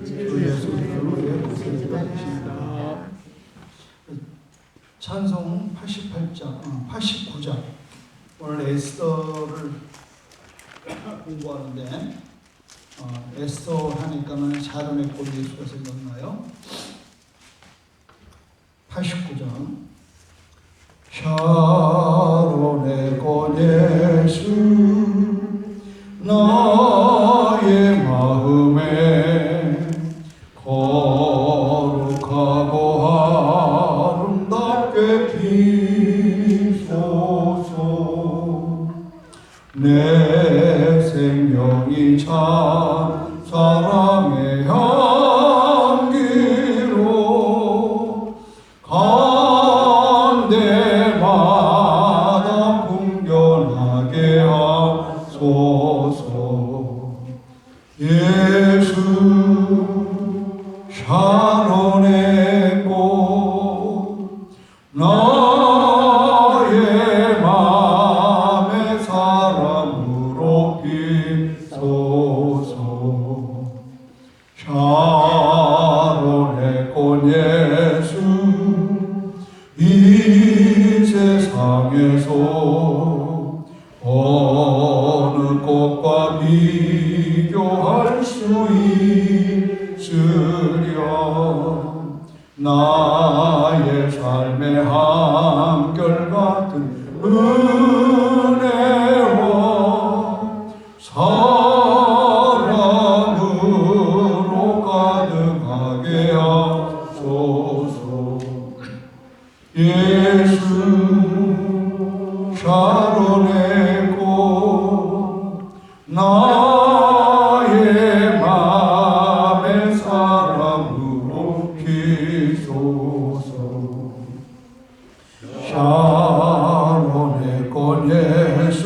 주 예수 그리스도의 목소리가 되십니다. 찬송 89장 오늘 에스더를 공부하는데 에스더 하니까는 샤론의 꽃 예수가 생각나요. 89장 샤론의 꽃 예수 나의 마음에 거룩하고 아름답게 피소서. 내 생명이 참 사랑의 향기로 간대마다 풍겨나게 하소서. 예수 샤론의 꽃 나의 맘의 사랑으로 피소서. 샤론의 꽃 예수 이 세상에서 어느 꽃과 비교할 수 있으랴. 나의 삶의 한결같은 은혜와 사랑으로 가득하게 하소서. 예수 샤론의 꽃 나의 맘의 사랑으로 피소서. 샤론의 꽃 예수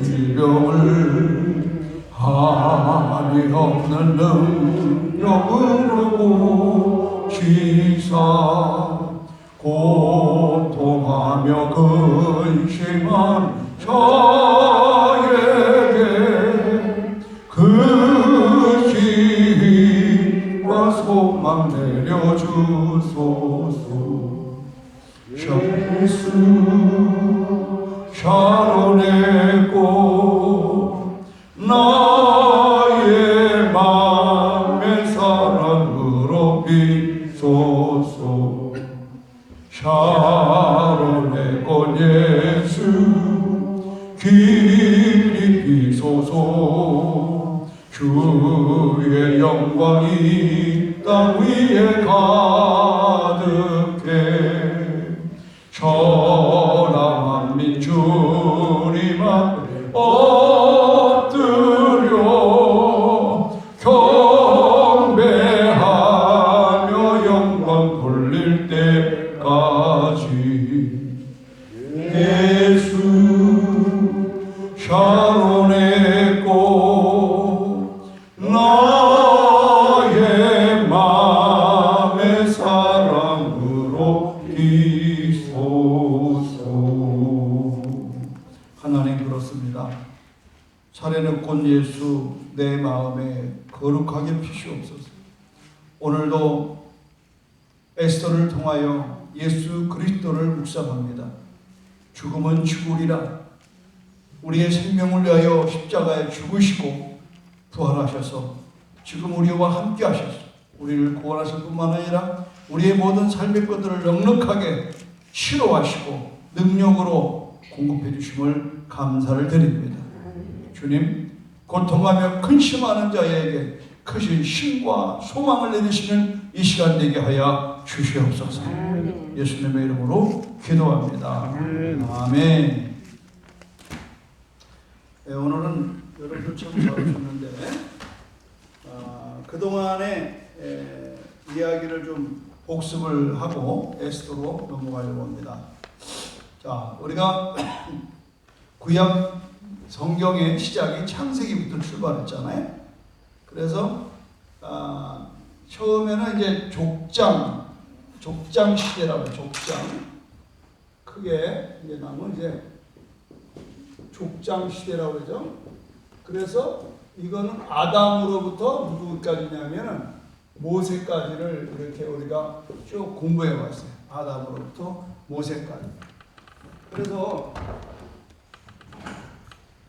질병을 한이 없는 능력으로 고치사 고통하며 근심한 저에게 그 힘과 소망 내려주소서. 예수 샤론의 꽃 나의 맘의 사랑으로 피소서. 샤론의 꽃 예수 길이 피소서. 주의 영광이 땅 위에 가득해 천하 만민 주님 앞에 엎드려 경배하며 영광 돌릴 때까지. 예수 샤론의 꽃 나의 맘의 사랑으로 피소서. 하나님 그렇습니다. 샤론의 꽃 예수 내 마음에 거룩하게 피시옵소서. 오늘도 에스더를 통하여 예수 그리스도를 묵상합니다. 죽음은 죽으리라. 우리의 생명을 위하여 십자가에 죽으시고 부활하셔서 지금 우리와 함께 하셔서 우리를 구원하실 뿐만 아니라 우리의 모든 삶의 것들을 넉넉하게 치료하시고 능력으로 공급해 주심을 감사를 드립니다. 주님, 고통하며 근심하는 자에게 크신 힘과 소망을 내리시는 이 시간 되게 하여 주시옵소서. 예수님의 이름으로 기도합니다. 아멘. 네, 오늘은 여러분들 참 잘하셨는데 그동안의 이야기를 좀 복습을 하고 에스더로 넘어가려고 합니다. 자, 우리가 구약 성경의 시작이 창세기부터 출발했잖아요. 그래서 처음에는 이제 족장 시대라고 해요. 족장. 크게 이제 나면 이제 족장 시대라고 그러죠. 그래서 이거는 아담으로부터 누구까지냐면은 모세까지를 이렇게 우리가 쭉 공부해 왔어요. 아담으로부터 모세까지. 그래서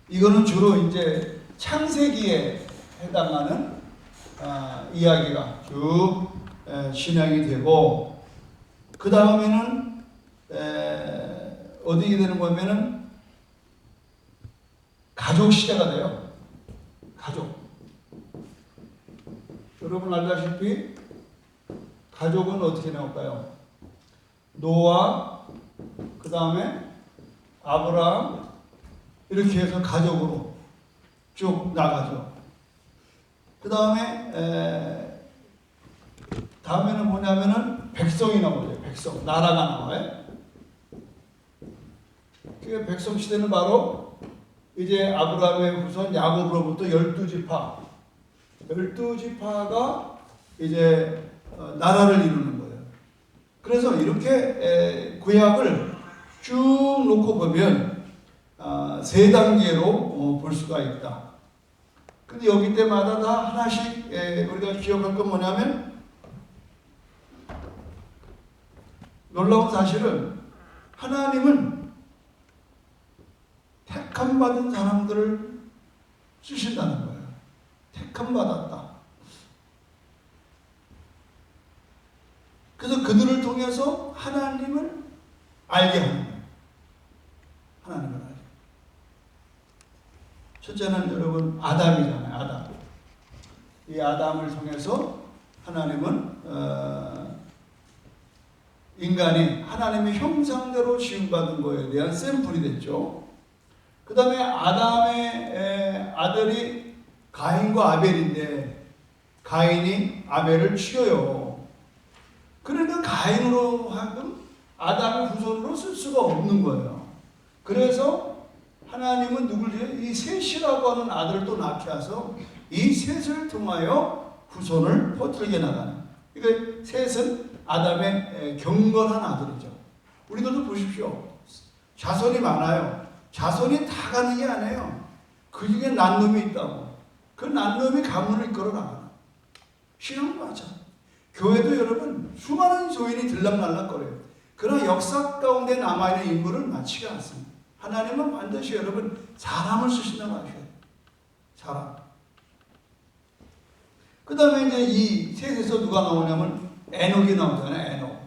이거는 주로 이제 창세기에 해당하는 이야기가 쭉 진행이 되고, 그 다음에는 어디게 되는 거면은 가족 시대가 돼요. 가족. 여러분 알다시피 가족은 어떻게 나올까요? 노아, 그 다음에 아브라함, 이렇게 해서 가족으로 쭉 나가죠. 그 다음에 다음에는 뭐냐면은 백성이 나오죠. 백성, 나라가 나와요. 그 백성 시대는 바로 이제 아브라함의 후손 야곱으로부터 12지파, 12지파가 이제 나라를 이루는 거예요. 그래서 이렇게 구약을 쭉 놓고 보면 세 단계로 볼 수가 있다. 근데 여기 때마다 다 하나씩 우리가 기억할 건 뭐냐면, 놀라운 사실은 하나님은 택함 받은 사람들을 쓰신다는 거예요. 택함 받았다. 그래서 그들을 통해서 하나님을 알게 하는 거예요. 하나님을 알게. 첫째는 여러분 아담이잖아요. 아담. 이 아담을 통해서 하나님은 인간이 하나님의 형상대로 지음받은 거에 대한 샘플이 됐죠. 그 다음에 아담의 아들이 가인과 아벨인데 가인이 아벨을 죽여요. 그러니까 가인으로 하여금 아담의 후손으로 쓸 수가 없는 거예요. 그래서 하나님은 누굴 이 셋이라고 하는 아들을 또 낳게 해서 이 셋을 통하여 후손을 퍼뜨리게 나가는. 그러니까 셋은 아담의 경건한 아들이죠. 우리들도 보십시오. 자손이 많아요. 자손이 다 가는 게 아니에요. 그 중에 난 놈이 있다고. 그 난 놈이 가문을 이끌어 나가는. 신앙도 마찬가지. 교회도 여러분 수많은 교인이 들락날락거려요. 그러나 역사 가운데 남아있는 인물은 많지가 않습니다. 하나님은 반드시 여러분 사람을 쓰신다고 하셔요. 사람. 그 다음에 이제 이 셋에서 누가 나오냐면 에녹이 나오잖아요. 에녹.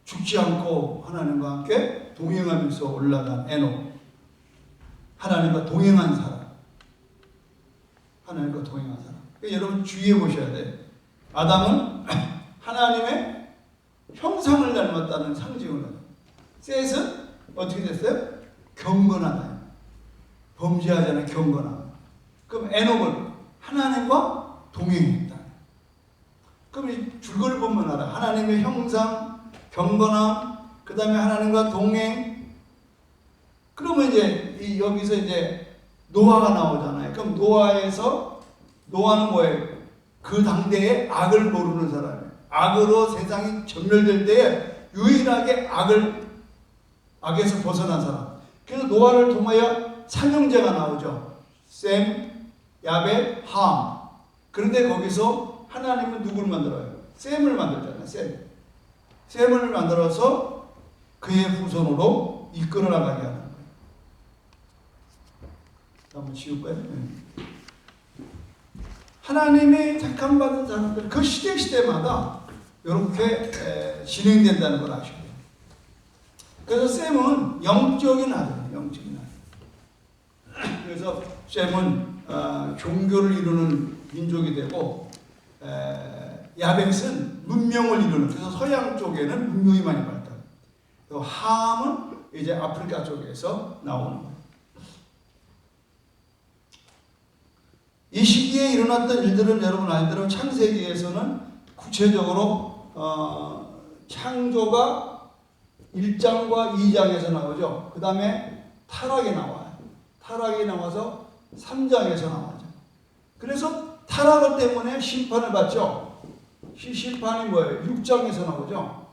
죽지 않고 하나님과 함께 동행하면서 올라간 에녹. 하나님과 동행한 사람. 하나님과 동행한 사람. 그러니까 여러분 주의해 보셔야 돼요. 아담은 하나님의 형상을 닮았다는 상징을 해요. 셋은 어떻게 됐어요? 경건하다. 범죄하지 않은 경건하다. 그럼 에녹은 하나님과 동행했다. 그럼 이 줄거리 보면 알아. 하나님의 형상, 경건함, 그 다음에 하나님과 동행. 그러면 이제 여기서 이제 노아가 나오잖아요. 그럼 노아는 뭐예요? 그 당대에 악을 모르는 사람이에요. 악으로 세상이 전멸될 때에 유일하게 악에서 벗어난 사람. 그래서 노아를 통하여 삼형제가 나오죠. 셈, 야벳, 함. 그런데 거기서 하나님은 누구를 만들어요? 셈을 만들잖아요. 셈을 만들어서 그의 후손으로 이끌어 나가게 하는 거예요. 한번 지울까요? 하나님의 택함받은 사람들, 그 시대마다 이렇게 진행된다는 걸 아셔야 돼요. 그래서 셈은 영적인 아들이에요. 영적인 아들. 그래서 셈은 종교를 이루는 민족이 되고, 야벳은 문명을 이루는, 그래서 서양 쪽에는 문명이 많이 발달해요. 함은 이제 아프리카 쪽에서 나오는 거예요. 이 시기에 일어났던 일들은 여러분 알대로 창세기에서는 구체적으로 창조가 1장과 2장에서 나오죠. 그 다음에 타락이 나와요. 타락이 나와서 3장에서 나오죠. 그래서 타락 때문에 심판을 받죠. 심판이 뭐예요? 6장에서 나오죠.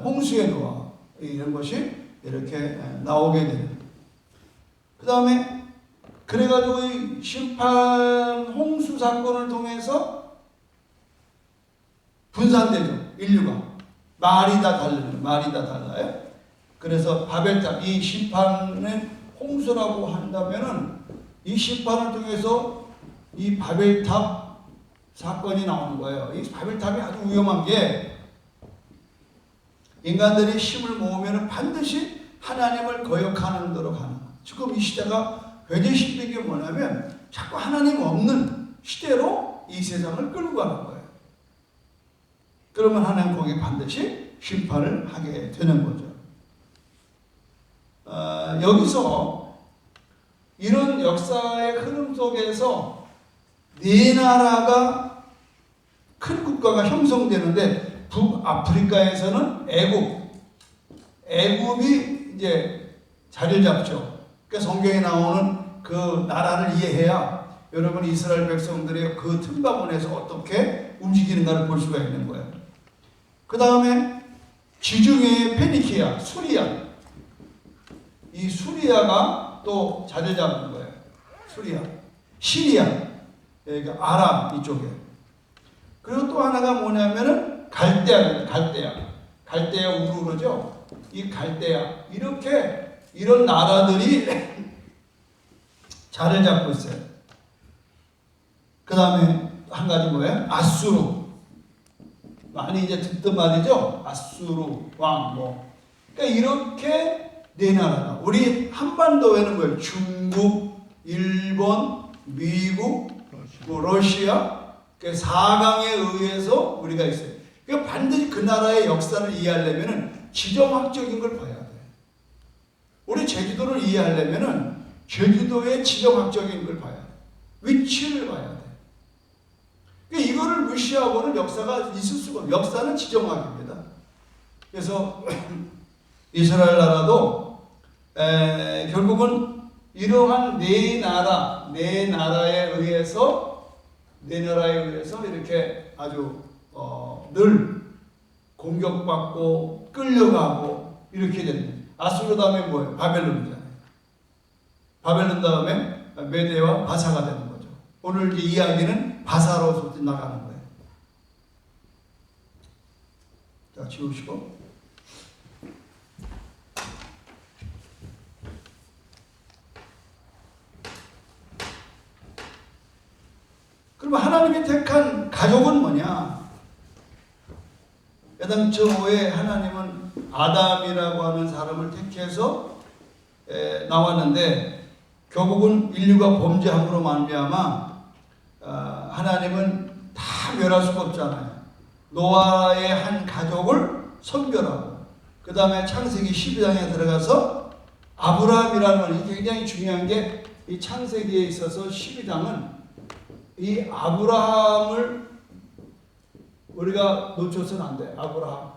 홍수의 노아 이런 것이 이렇게 나오게 됩니다. 그 다음에 그래가지고 이 심판 홍수 사건을 통해서 분산되죠. 인류가. 말이 다 달라요. 그래서 바벨탑, 이 심판은 홍수라고 한다면은 이 심판을 통해서 이 바벨탑 사건이 나오는 거예요. 이 바벨탑이 아주 위험한 게 인간들이 힘을 모으면 반드시 하나님을 거역하는 대로 가는 거예요. 지금 이 시대가 굉장히 힘든 게 뭐냐면 자꾸 하나님 없는 시대로 이 세상을 끌고 가는 거예요. 그러면 하나님 거기에 반드시 심판을 하게 되는 거죠. 여기서 이런 역사의 흐름 속에서 네 나라가 큰 국가가 형성되는데 북아프리카에서는 애굽이 이제 자리를 잡죠. 그러니까 성경에 나오는 그 나라를 이해해야 여러분 이스라엘 백성들의 그 틈바구니에서 어떻게 움직이는가를 볼 수가 있는 거예요. 그 다음에 지중해의 페니키아, 수리아. 이 수리아가 또 자리 잡는 거예요. 수리아. 시리아. 그러니까 아람 이쪽에. 그리고 또 하나가 뭐냐면은 갈대아 우르 그러죠. 이 갈대아. 이런 나라들이 자리를 잡고 있어요. 그 다음에 한 가지 뭐예요? 아수르. 많이 이제 듣던 말이죠. 아수르 왕 뭐. 그러니까 이렇게 네 나라가 우리 한반도에는 뭐예요? 중국, 일본, 미국, 뭐 러시아, 그 4강에 의해서 우리가 있어요. 그러니까 반드시 그 나라의 역사를 이해하려면은 지정학적인 걸 봐야 돼. 우리 제주도를 이해하려면은 제주도의 지정학적인 걸 봐야 돼. 위치를 봐야 돼. 그러니까 이거를 무시하고는 역사가 있을 수가 없어요. 역사는 지정학입니다. 그래서 이스라엘 나라도 결국은 이러한 네 나라에 의해서 이렇게 아주 늘 공격받고 끌려가고 이렇게 됩니다. 아수르 다음에 뭐예요? 바벨론이잖아요. 바벨론 다음에 메대와 바사가 되는 거죠. 오늘 이 이야기는 바사로 나가는 거예요. 자, 지우시고. 그러면 하나님이 택한 가족은 뭐냐? 애당초에 하나님은 아담이라고 하는 사람을 택해서 나왔는데 결국은 인류가 범죄함으로 말미암아 하나님은 다 멸할 수가 없잖아요. 노아의 한 가족을 선별하고 그 다음에 창세기 12장에 들어가서 아브라함이라는 이 굉장히 중요한 게 이 창세기에 있어서 12장은 이 아브라함을 우리가 놓쳐서는 안 돼. 아브라함.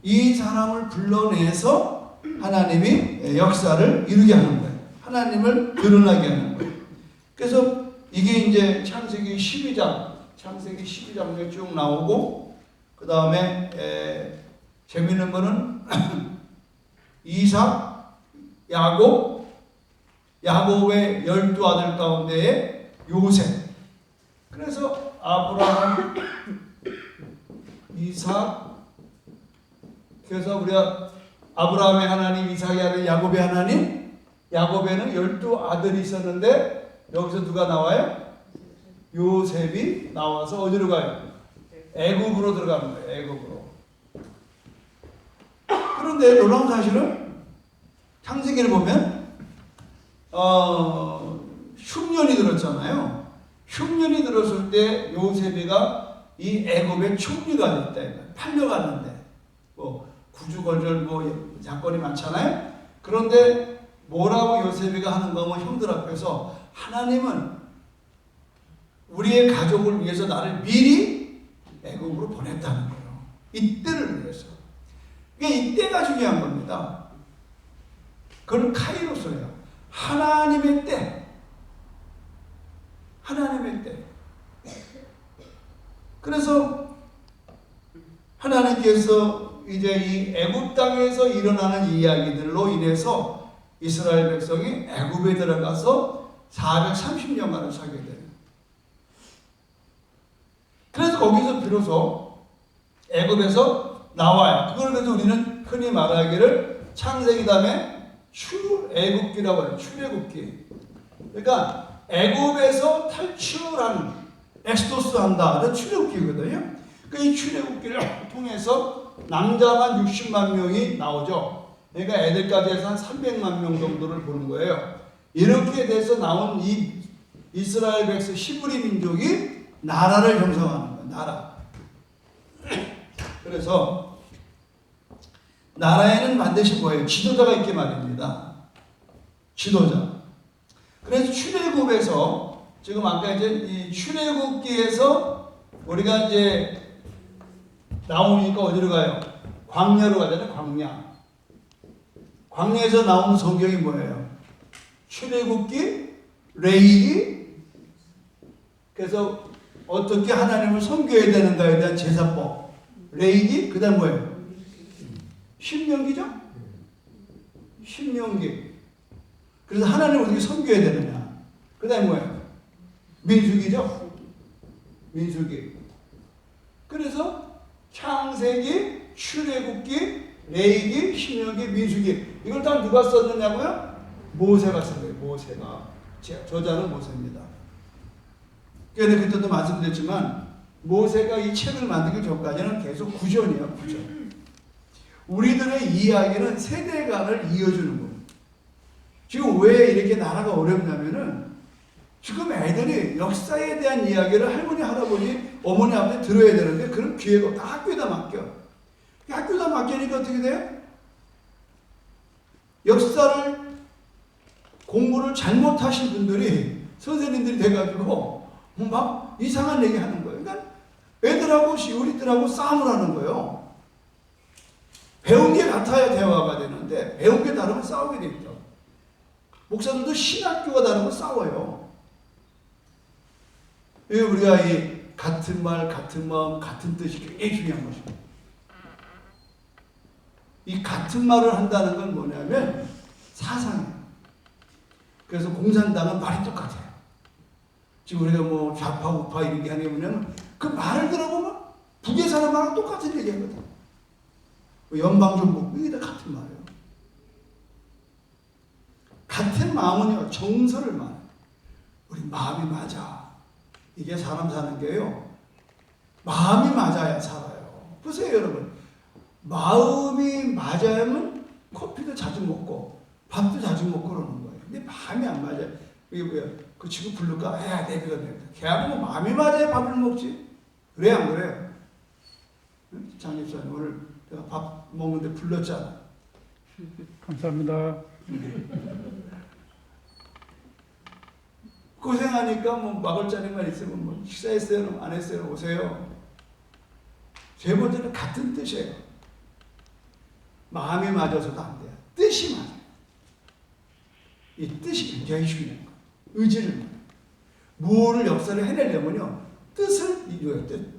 이 사람을 불러내서 하나님이 역사를 이루게 하는 거예요. 하나님을 드러나게 하는 거예요. 그래서 이게 이제 창세기 12장에 쭉 나오고 그 다음에 재미있는 거는 이삭, 야곱의 12아들 가운데에 요셉. 그래서 아브라함, 이삭. 그래서 우리가 아브라함의 하나님, 이삭의 하나님, 야곱의 하나님. 야곱에는 12아들이 있었는데 여기서 누가 나와요? 요셉이 나와서 어디로 가요? 애굽으로 들어가는 거예요. 애굽으로. 그런데 놀라운 사실은 창세기를 보면 흉년이 들었잖아요. 흉년이 들었을 때 요셉이가 이 애굽의 총리가 됐다. 팔려갔는데 뭐 구주걸절 뭐 사건이 많잖아요. 그런데 뭐라고 요셉이가 하는 거면 형들 앞에서 하나님은 우리의 가족을 위해서 나를 미리 애굽으로 보냈다는 거예요. 이때를 위해서. 그러니까 이때가 중요한 겁니다. 그건 카이로스예요. 하나님의 때. 하나님의 때. 그래서 하나님께서 이제 이 애굽 땅에서 일어나는 이야기들로 인해서 이스라엘 백성이 애굽에 들어가서 430년간을 살게 되는. 그래서 거기서 비로소 애굽에서 나와요. 그걸 그래서 우리는 흔히 말하기를 창세기 다음에 출애굽기라고 해요. 출애굽기. 그러니까 애굽에서 탈출하는, 엑스도스 한다. 출애굽기거든요. 이 출애굽기를 통해서 남자만 60만 명이 나오죠. 그러니까 애들까지 해서 한 300만 명 정도를 보는 거예요. 이렇게 돼서 나온 이 이스라엘 백성 히브리 민족이 나라를 형성하는 거예요. 나라. 그래서 나라에는 반드시 뭐예요? 지도자가 있게 말입니다. 지도자. 그래서 출애굽에서 지금 아까 이제 이 출애굽기에서 우리가 이제 나오니까 어디로 가요? 광야로 가잖아요. 광야. 광야에서 나오는 성경이 뭐예요? 출애굽기, 레위기. 그래서 어떻게 하나님을 섬겨야 되는가에 대한 제사법. 레위기, 그 다음 뭐예요? 신명기죠? 신명기. 그래서 하나님을 어떻게 섬겨야 되느냐. 그 다음 뭐예요? 민수기죠? 민수기. 그래서 창세기, 출애굽기, 레위기, 신명기, 민수기. 이걸 다 누가 썼느냐고요? 모세가 쓴 거예요. 모세가. 저자는 모세입니다. 그런데 그때도 말씀드렸지만 모세가 이 책을 만들기 전까지는 계속 구전이에요. 구전. 우리들의 이야기는 세대간을 이어주는 거예요. 지금 왜 이렇게 나라가 어렵냐면은 지금 애들이 역사에 대한 이야기를 할머니, 할아버지, 어머니, 아버지 들어야 되는데 그런 기회가 없다. 학교에다 맡겨. 학교에다 맡기니까 어떻게 돼요? 역사를 공부를 잘못하신 분들이 선생님들이 돼가지고 막 이상한 얘기 하는 거예요. 그러니까 애들하고 우리들하고 싸움을 하는 거예요. 배운 게 같아야 대화가 되는데 배운 게 다르면 싸우게 됩니다. 목사들도 신학교가 다르면 싸워요. 우리가 이 같은 말, 같은 마음, 같은 뜻이 굉장히 중요한 것입니다. 이 같은 말을 한다는 건 뭐냐면 사상이에요. 그래서 공산당은 말이 똑같아요. 지금 우리가 뭐 좌파, 우파 이런 게 하냐면 그 말을 들어보면 북의 사람하고 똑같은 얘기하거든. 연방정부, 이게 다 같은 말이에요. 같은 마음은요, 정서를 말해요. 우리 마음이 맞아. 이게 사람 사는 게요. 마음이 맞아야 살아요. 보세요, 여러분. 마음이 맞아야면 커피도 자주 먹고, 밥도 자주 먹고 그러는 거예요. 근데 마음이 안 맞아요. 이게 뭐야? 그 친구 부를까? 야, 내비가. 걔하고 뭐 마음이 맞아야 밥을 먹지. 그래, 안 그래요? 장집사님, 오늘 내가 밥 먹는데 불렀잖아. 감사합니다. 고생하니까 뭐 먹을 자리만 있으면 뭐 식사했어요? 안 했어요? 오세요. 세 번째는 같은 뜻이에요. 마음이 맞아서도 안 돼요. 뜻이 맞아요. 이 뜻이 굉장히 중요한 거예요. 의지를. 무엇을 역사를 해내려면요. 뜻을 이루어야 돼.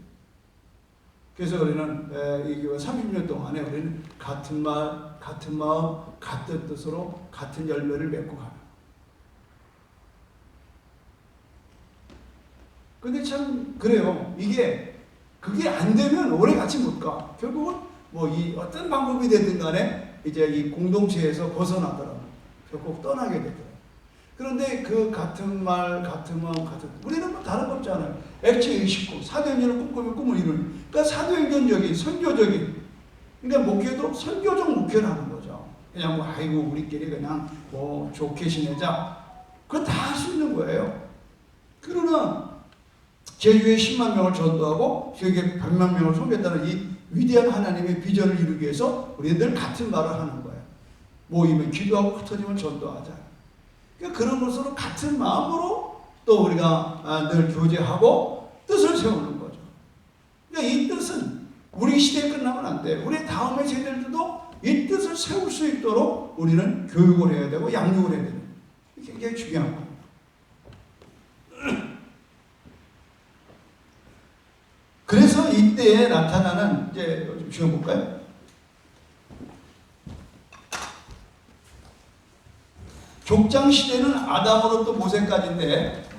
그래서 우리는 이 교회 30년 동안에 우리는 같은 말, 같은 마음, 같은 뜻으로 같은 열매를 맺고 가는. 근데 참 그래요. 그게 안 되면 오래 같이 못 가. 결국은 뭐 이 어떤 방법이 되든 간에 이제 이 공동체에서 벗어나더라고. 결국 떠나게 되더라고. 그런데 그 같은 말, 같은 마음, 같은 우리는 뭐 다른 거 없잖아요. 액체 29 사도행전을 꿈꾸면 꿈을 이루는. 그러니까 사도행전적인 선교적인. 그러니까 목회도 선교적 목회를 하는 거죠. 그냥 뭐 아이고 우리끼리 그냥 뭐 좋게 지내자. 그건 다 할 수 있는 거예요. 그러나 제주에 10만 명을 전도하고 세계 100만 명을 섬겼다는 이 위대한 하나님의 비전을 이루기 위해서 우리는 늘 같은 말을 하는 거예요. 모이면 기도하고 흩어지면 전도하자. 그러니까 그런 것으로 같은 마음으로 또 우리가 늘 교제하고 뜻을 세우는 거죠. 그러니까 이 뜻은 우리 시대에 끝나면 안 돼요. 우리 다음의 세대들도 이 뜻을 세울 수 있도록 우리는 교육을 해야 되고 양육을 해야 되는 게 굉장히 중요한 거예요. 그래서 이때에 나타나는 이제 좀 지어볼까요? 족장 목장 시대는 아담으로부터 모세까지인데,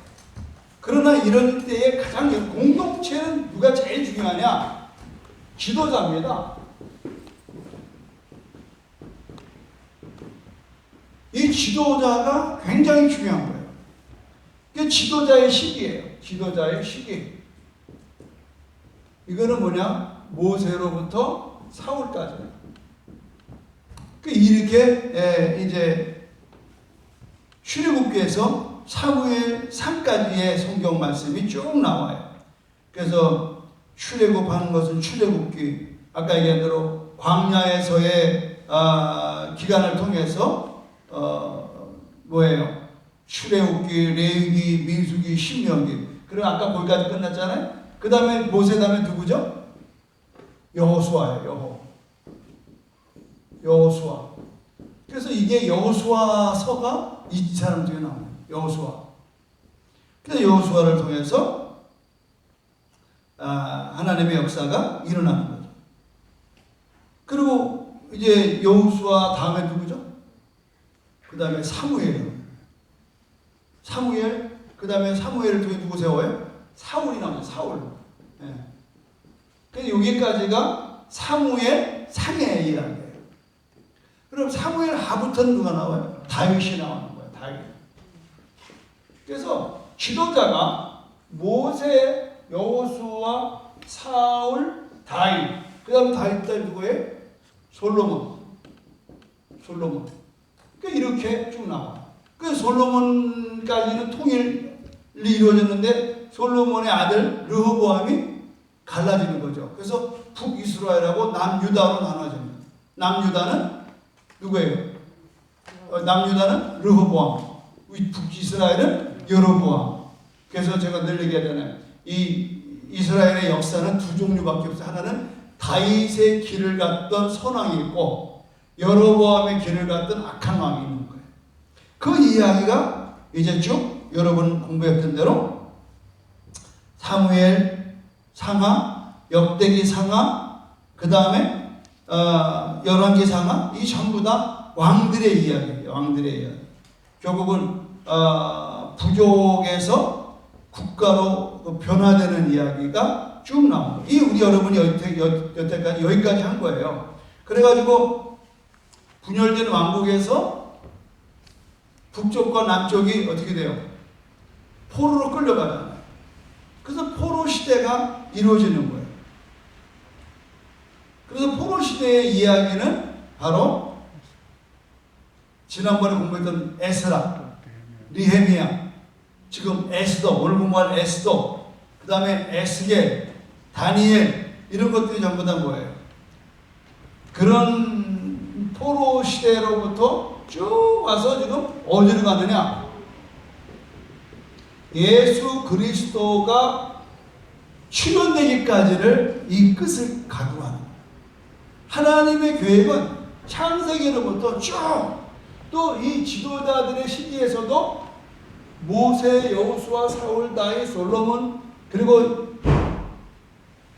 그러나 이런 때에 가장 공동체는 누가 제일 중요하냐? 지도자입니다. 이 지도자가 굉장히 중요한 거예요. 이게 지도자의 시기예요. 지도자의 시기. 이거는 뭐냐? 모세로부터 사울까지. 이렇게 이제 출애굽기에서 사무엘 3까지의 성경 말씀이 쭉 나와요. 그래서 출애굽하는 것은 출애굽기, 아까 얘기한 대로 광야에서의 기간을 통해서 뭐예요? 출애굽기, 레위기, 민수기, 신명기. 그리고 아까 거기까지 끝났잖아요. 그 다음에 모세 다음에 누구죠? 여호수아예요. 여호수아. 그래서 이게 여호수아서가 이 사람 중에 나와요. 여호수아. 그래서 여호수아를 통해서 하나님의 역사가 일어나는 거죠. 그리고 이제 여호수아 다음에 누구죠? 그 다음에 사무엘. 그 다음에 사무엘을 통해 누구 세워요? 사울이 나오죠. 사울. 예. 그래서 여기까지가 사무엘 상의 이야기예요. 그럼 사무엘 하부터는 누가 나와요? 다윗이 나오는 거예요. 다윗. 그래서 지도자가 모세, 여호수아, 사울, 다윗. 그 다음 다윗 딸 누구예요? 솔로몬. 그러니까 이렇게 쭉 나와요. 그래서 솔로몬까지는 통일이 이루어졌는데 솔로몬의 아들 르호보암이 갈라지는 거죠. 그래서 북이스라엘하고 남유다로 나눠집니다. 남유다는 누구예요? 남유다는 르호보암, 북이스라엘은 여로보암. 그래서 제가 늘 얘기하잖아요. 이 이스라엘의 역사는 두 종류밖에 없어요. 하나는 다윗의 길을 갔던 선왕이 있고 여로보암의 길을 갔던 악한 왕이 있는 거예요. 그 이야기가 이제 쭉 여러분 공부했던 대로 사무엘 상하, 역대기 상하, 그 다음에 열왕기 상하, 이 전부 다 왕들의 이야기예요. 왕들의 이야기. 결국은 부족에서 국가로 변화되는 이야기가 쭉 나옵니다. 이 우리 여러분이 여태까지 여기까지 한 거예요. 그래가지고 분열된 왕국에서 북쪽과 남쪽이 어떻게 돼요? 포로로 끌려가잖아요. 그래서 포로 시대가 이루어지는 거예요. 그래서 포로 시대의 이야기는 바로 지난번에 공부했던 에스라, 느헤미야, 지금 에스더, 오늘 공부할 에스더, 그 다음에 에스겔, 다니엘, 이런 것들이 전부 다 뭐예요? 그런 포로 시대로부터 쭉 와서 지금 어디로 가느냐? 예수 그리스도가 출현되기까지를 이 끝을 가두하는 거예요. 하나님의 계획은 창세기로부터 쭉 또 이 지도자들의 시기에서도 모세, 여호수아, 사울, 다윗, 솔로몬, 그리고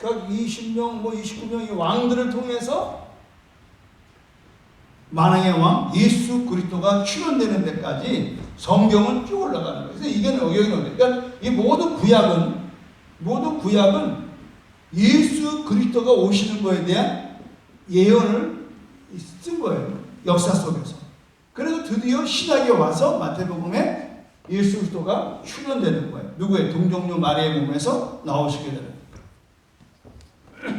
각 20명, 29명의 왕들을 통해서 만왕의 왕 예수 그리스도가 출현되는 데까지 성경은 쭉 올라가는 거예요. 그래서 이게 여기는 어디? 그러니까 이 모든 구약은 예수 그리스도가 오시는 거에 대한 예언을 쓴 거예요. 역사 속에서. 그래서 드디어 신약에 와서 마태복음에 예수 그리스도가 출현되는 거예요. 누구의? 동정녀 마리아의 몸에서 나오시게 되는 거예요.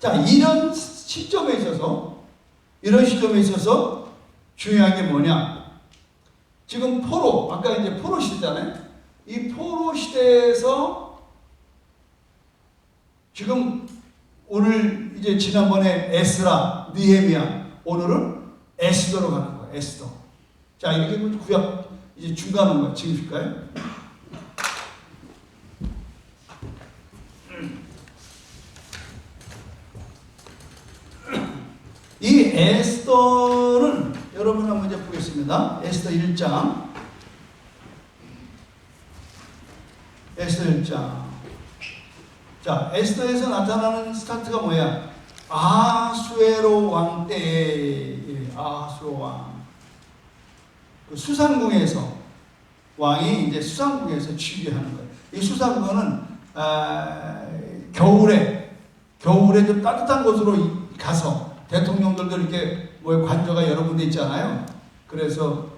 자, 이런 시점에 있어서 중요한 게 뭐냐? 지금 포로, 아까 이제 포로 시대잖아요. 이 포로 시대에서 지금 오늘 이제 지난번에 에스라, 느헤미야, 오늘은 에스더로 가는 거예요. 에스더. 자, 이렇게 구약 이제 중간은 거 찍으실까요? 이 에스더는 여러분 한번 이제 보겠습니다. 에스더 1장. 에스더 1장. 자, 에스더에서 나타나는 스타트가 뭐야? 아수에로 왕 때에, 아수에로 왕. 그 수상궁에서 왕이 이제 수상궁에서 취기하는 거예요. 이 수상궁은 겨울에 좀 따뜻한 곳으로 가서 대통령들도 이렇게 뭐 관저가 여러 군데 있잖아요. 그래서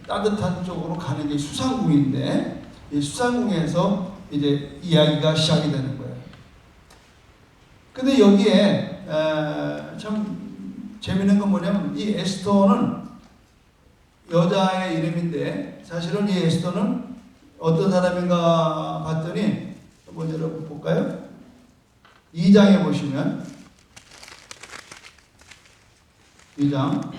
따뜻한 쪽으로 가는 게 수상궁인데 이 수상궁에서 이제 이야기가 시작이 되는 거예요. 근데 여기에 참 재밌는 건 뭐냐면 이 에스더는 여자의 이름인데 사실은 이 에스더는 어떤 사람인가 봤더니 한번 여러분 볼까요? 2장에 보시면 2장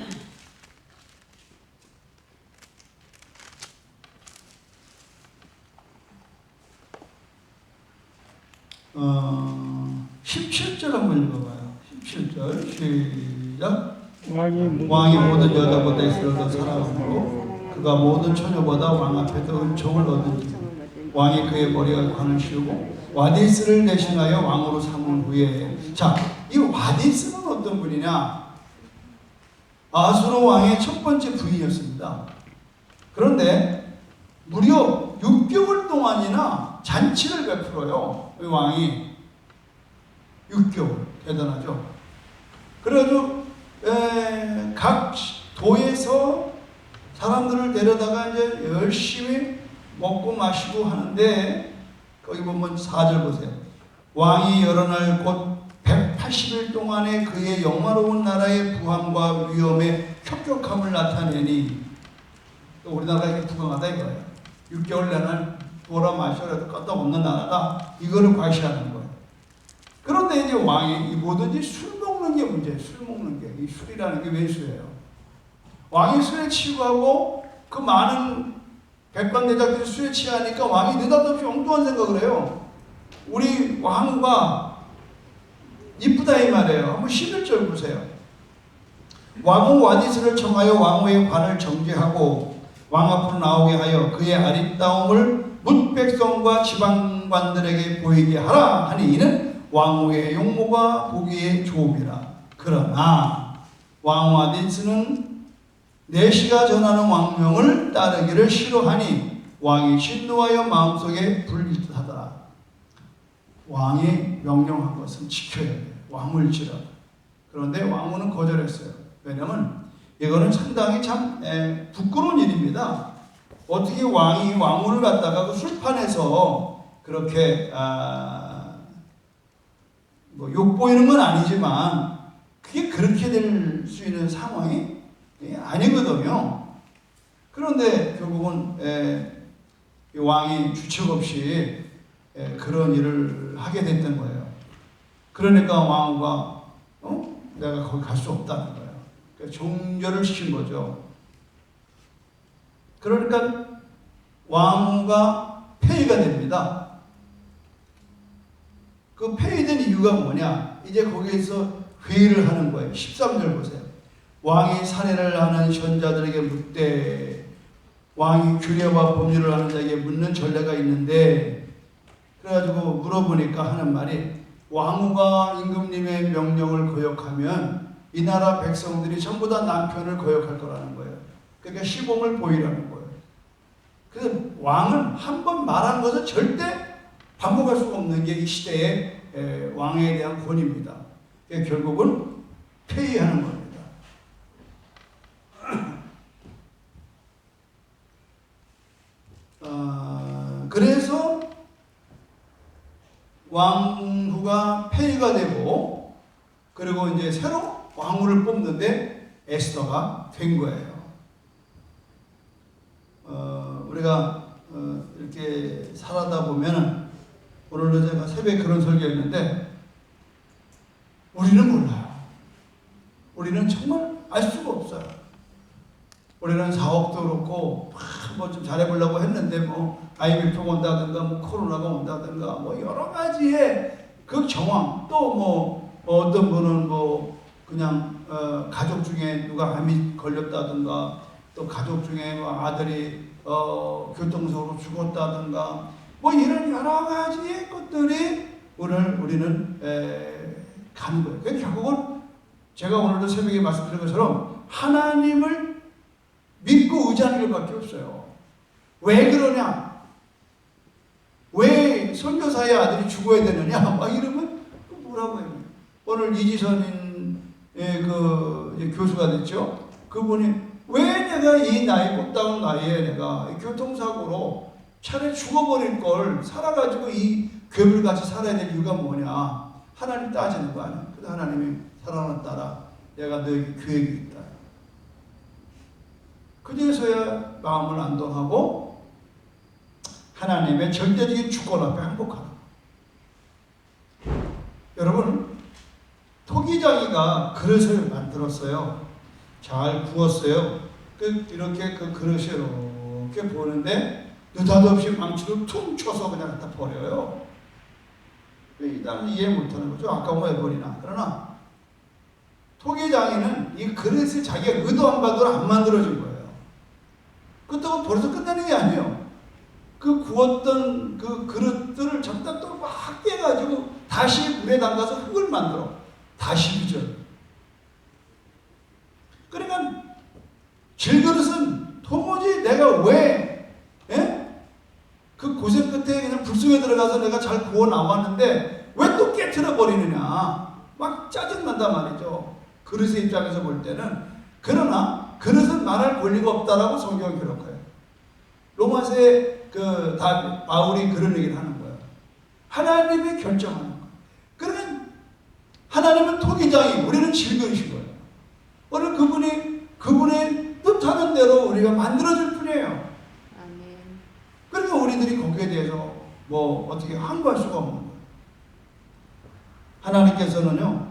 17절 한번 읽어봐요. 17절 시작. 왕이 모든 여자보다 이스라엘 더 사랑하고 그가 모든 처녀보다 왕 앞에 더 은총을 얻은지 왕이 그의 머리에 관을 씌우고 와디스를 대신하여 왕으로 삼은 후에 자, 이 와디스는 어떤 분이냐? 아수르 왕의 첫 번째 부인이었습니다. 그런데 무려 6개월 동안이나 잔치를 베풀어요. 이 왕이 6개월 대단하죠. 그래가지고 각 도에서 사람들을 데려다가 이제 열심히 먹고 마시고 하는데 거기 보면 4절 보세요. 왕이 여러 날 곧 180일 동안에 그의 영화로운 나라의 부함과 위엄의 혁혁함을 나타내니 또 우리나라가 이렇게 부강하다 이거예요. 6개월 내내 돌아 마셔라도 껐다없는 나라다. 이거를 과시하는 거예요. 그런데 이제 왕이 뭐든지 술 먹는 게 문제예요. 술 먹는 게. 이 술이라는 게 왼수예요. 왕이 술에 취하고 그 많은 백관대작들이 술에 취하니까 왕이 느닷없이 엉뚱한 생각을 해요. 우리 왕과 이쁘다 이 말이에요. 한번 11절 보세요. 왕은 와디스를 청하여 왕후의 관을 정죄하고 왕 앞으로 나오게 하여 그의 아리따움을 문 백성과 지방관들에게 보이게 하라 하니 이는 왕후의 용모가 보기에 좋음이라. 그러나 왕 와디스는 내시가 전하는 왕명을 따르기를 싫어하니 왕이 신노하여 마음속에 불일듯하더라. 왕이 명령한 것은 지켜야 돼요. 왕을지라도. 그런데 왕후는 거절했어요. 왜냐하면 이거는 상당히 참 부끄러운 일입니다. 어떻게 왕이 왕후를 갖다가 그 술판에서 그렇게 뭐 욕보이는 건 아니지만 그게 그렇게 될 수 있는 상황이 아니거든요. 그런데 결국은 왕이 주책 없이 그런 일을 하게 됐던 거예요. 그러니까 왕후가 내가 거기 갈 수 없다는 거예요. 그러니까 종결을 시킨 거죠. 그러니까 왕후가 폐위가 됩니다. 그 폐위된 이유가 뭐냐? 이제 거기에서 회의를 하는 거예요. 13절 보세요. 왕이 살해를 하는 현자들에게 묻되 왕이 규례와 법률을 하는 자에게 묻는 전례가 있는데 그래가지고 물어보니까 하는 말이 왕후가 임금님의 명령을 거역하면 이 나라 백성들이 전부 다 남편을 거역할 거라는 거예요. 그러니까 시범을 보이라는 거예요. 그래서 왕은 한 번 말한 것은 절대 반복할 수가 없는 게 이 시대의 왕에 대한 권위입니다. 결국은 폐위하는 겁니다. 그래서 왕후가 폐위가 되고 그리고 이제 새로 왕후를 뽑는데 에스더가 된 거예요. 우리가 이렇게 살아다 보면은 오늘도 제가 새벽에 그런 설교했는데 우리는 몰라요. 우리는 정말 알 수가 없어요. 우리는 사업도 그렇고 뭐 좀 잘해보려고 했는데 뭐 IMF가 온다든가 뭐 코로나가 온다든가 뭐 여러 가지의 그 정황 또 뭐 어떤 분은 뭐 그냥 가족 중에 누가 암이 걸렸다든가 또 가족 중에 뭐 아들이 교통사고로 죽었다든가 뭐 이런 여러 가지의 것들이 우리는 가는 거예요. 결국은 제가 오늘도 새벽에 말씀드린 것처럼 하나님을 믿고 의지하는 것밖에 없어요. 왜 그러냐? 왜 선교사의 아들이 죽어야 되느냐? 막 이러면 뭐라고 해요? 오늘 이지선인 그 교수가 됐죠. 그분이 왜 내가 이 나이 꽃다운 나이에 내가 교통사고로 차라리 죽어버릴 걸 살아가지고 이 괴물같이 살아야 될 이유가 뭐냐? 하나님 따지는 거 아니야. 그래서 하나님이 살아났다라 내가 너에게 계획이 있다. 그제서야 마음을 안동하고 하나님의 절대적인 주권 앞에 항복하라. 여러분, 토기장이가 그릇을 만들었어요. 잘 구웠어요. 이렇게 그 그릇이 이렇게 보는데 느닷없이 망치로 퉁 쳐서 그냥 갖다 버려요. 일단 이해 못하는 거죠. 아까운 거 해버리나. 그러나 토기장이는 이 그릇을 자기가 의도한 바대로 안 만들어진 거예요. 그렇다고 버려서 끝나는 게 아니에요. 그 구웠던 그 그릇들을 전부 막 깨가지고 다시 물에 담가서 흙을 만들어. 다시 빚어. 그러니까 질그릇은 도무지 내가 왜 그 고생 끝에 그냥 불 속에 들어가서 내가 잘 구워 나왔는데 왜 또 깨트려 버리느냐 막 짜증난단 말이죠. 그릇의 입장에서 볼 때는. 그러나 그릇은 말할 권리가 없다라고 성경은 기록해요. 로마서에 바울이 그런 얘기를 하는 거예요. 하나님이 결정하는 거예요. 그러면 하나님은 토기장이, 우리는 질그릇인 거예요. 오늘 그분의 뜻하는 대로 우리가 만들어줄 뿐이에요. 아멘. 그러니까 우리들이 거기에 대해서 뭐 어떻게 항거할 수가 없는 거예요. 하나님께서는요,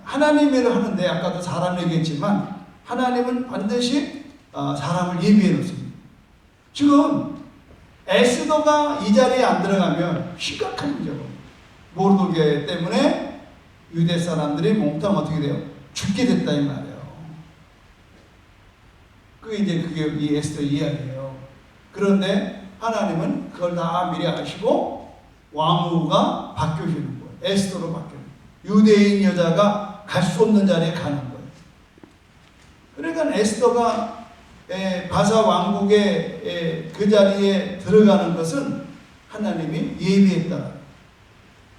하나님을 하는데 아까도 사람 얘기했지만 하나님은 반드시 사람을 예비해 놓습니다. 지금 에스더가 이 자리에 안 들어가면 심각한 문제고, 모르드게 때문에 유대 사람들이 몽땅 어떻게 돼요? 죽게 됐다 이 말이에요. 그게 이 에스더 이야기예요. 그런데 하나님은 그걸 다 미리 아시고 왕후가 바뀌어지는 거예요. 에스더로 바뀌어요. 유대인 여자가 갈 수 없는 자리에 가는 거예요. 그러니까 에스더가 바사 왕국의 그 자리에 들어가는 것은 하나님이 예비했다.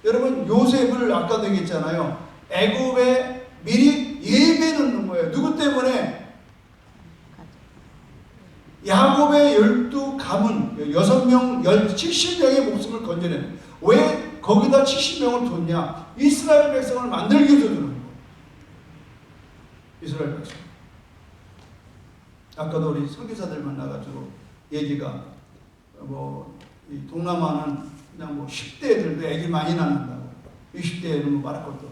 여러분, 요셉을 아까도 얘기했잖아요. 애굽에 미리 예비해 놓는 거예요. 누구 때문에? 야곱의 12가문 6명 70명의 목숨을 건져낸. 왜 거기다 70명을 뒀냐? 이스라엘 백성을 만들기 위해서 두는 거예요. 이스라엘 백성. 아까도 우리 선교사들 만나가지고 얘기가 이 동남아는 그냥 10대 애들도 애기 많이 낳는다고. 20대에는 말할 것도 없고.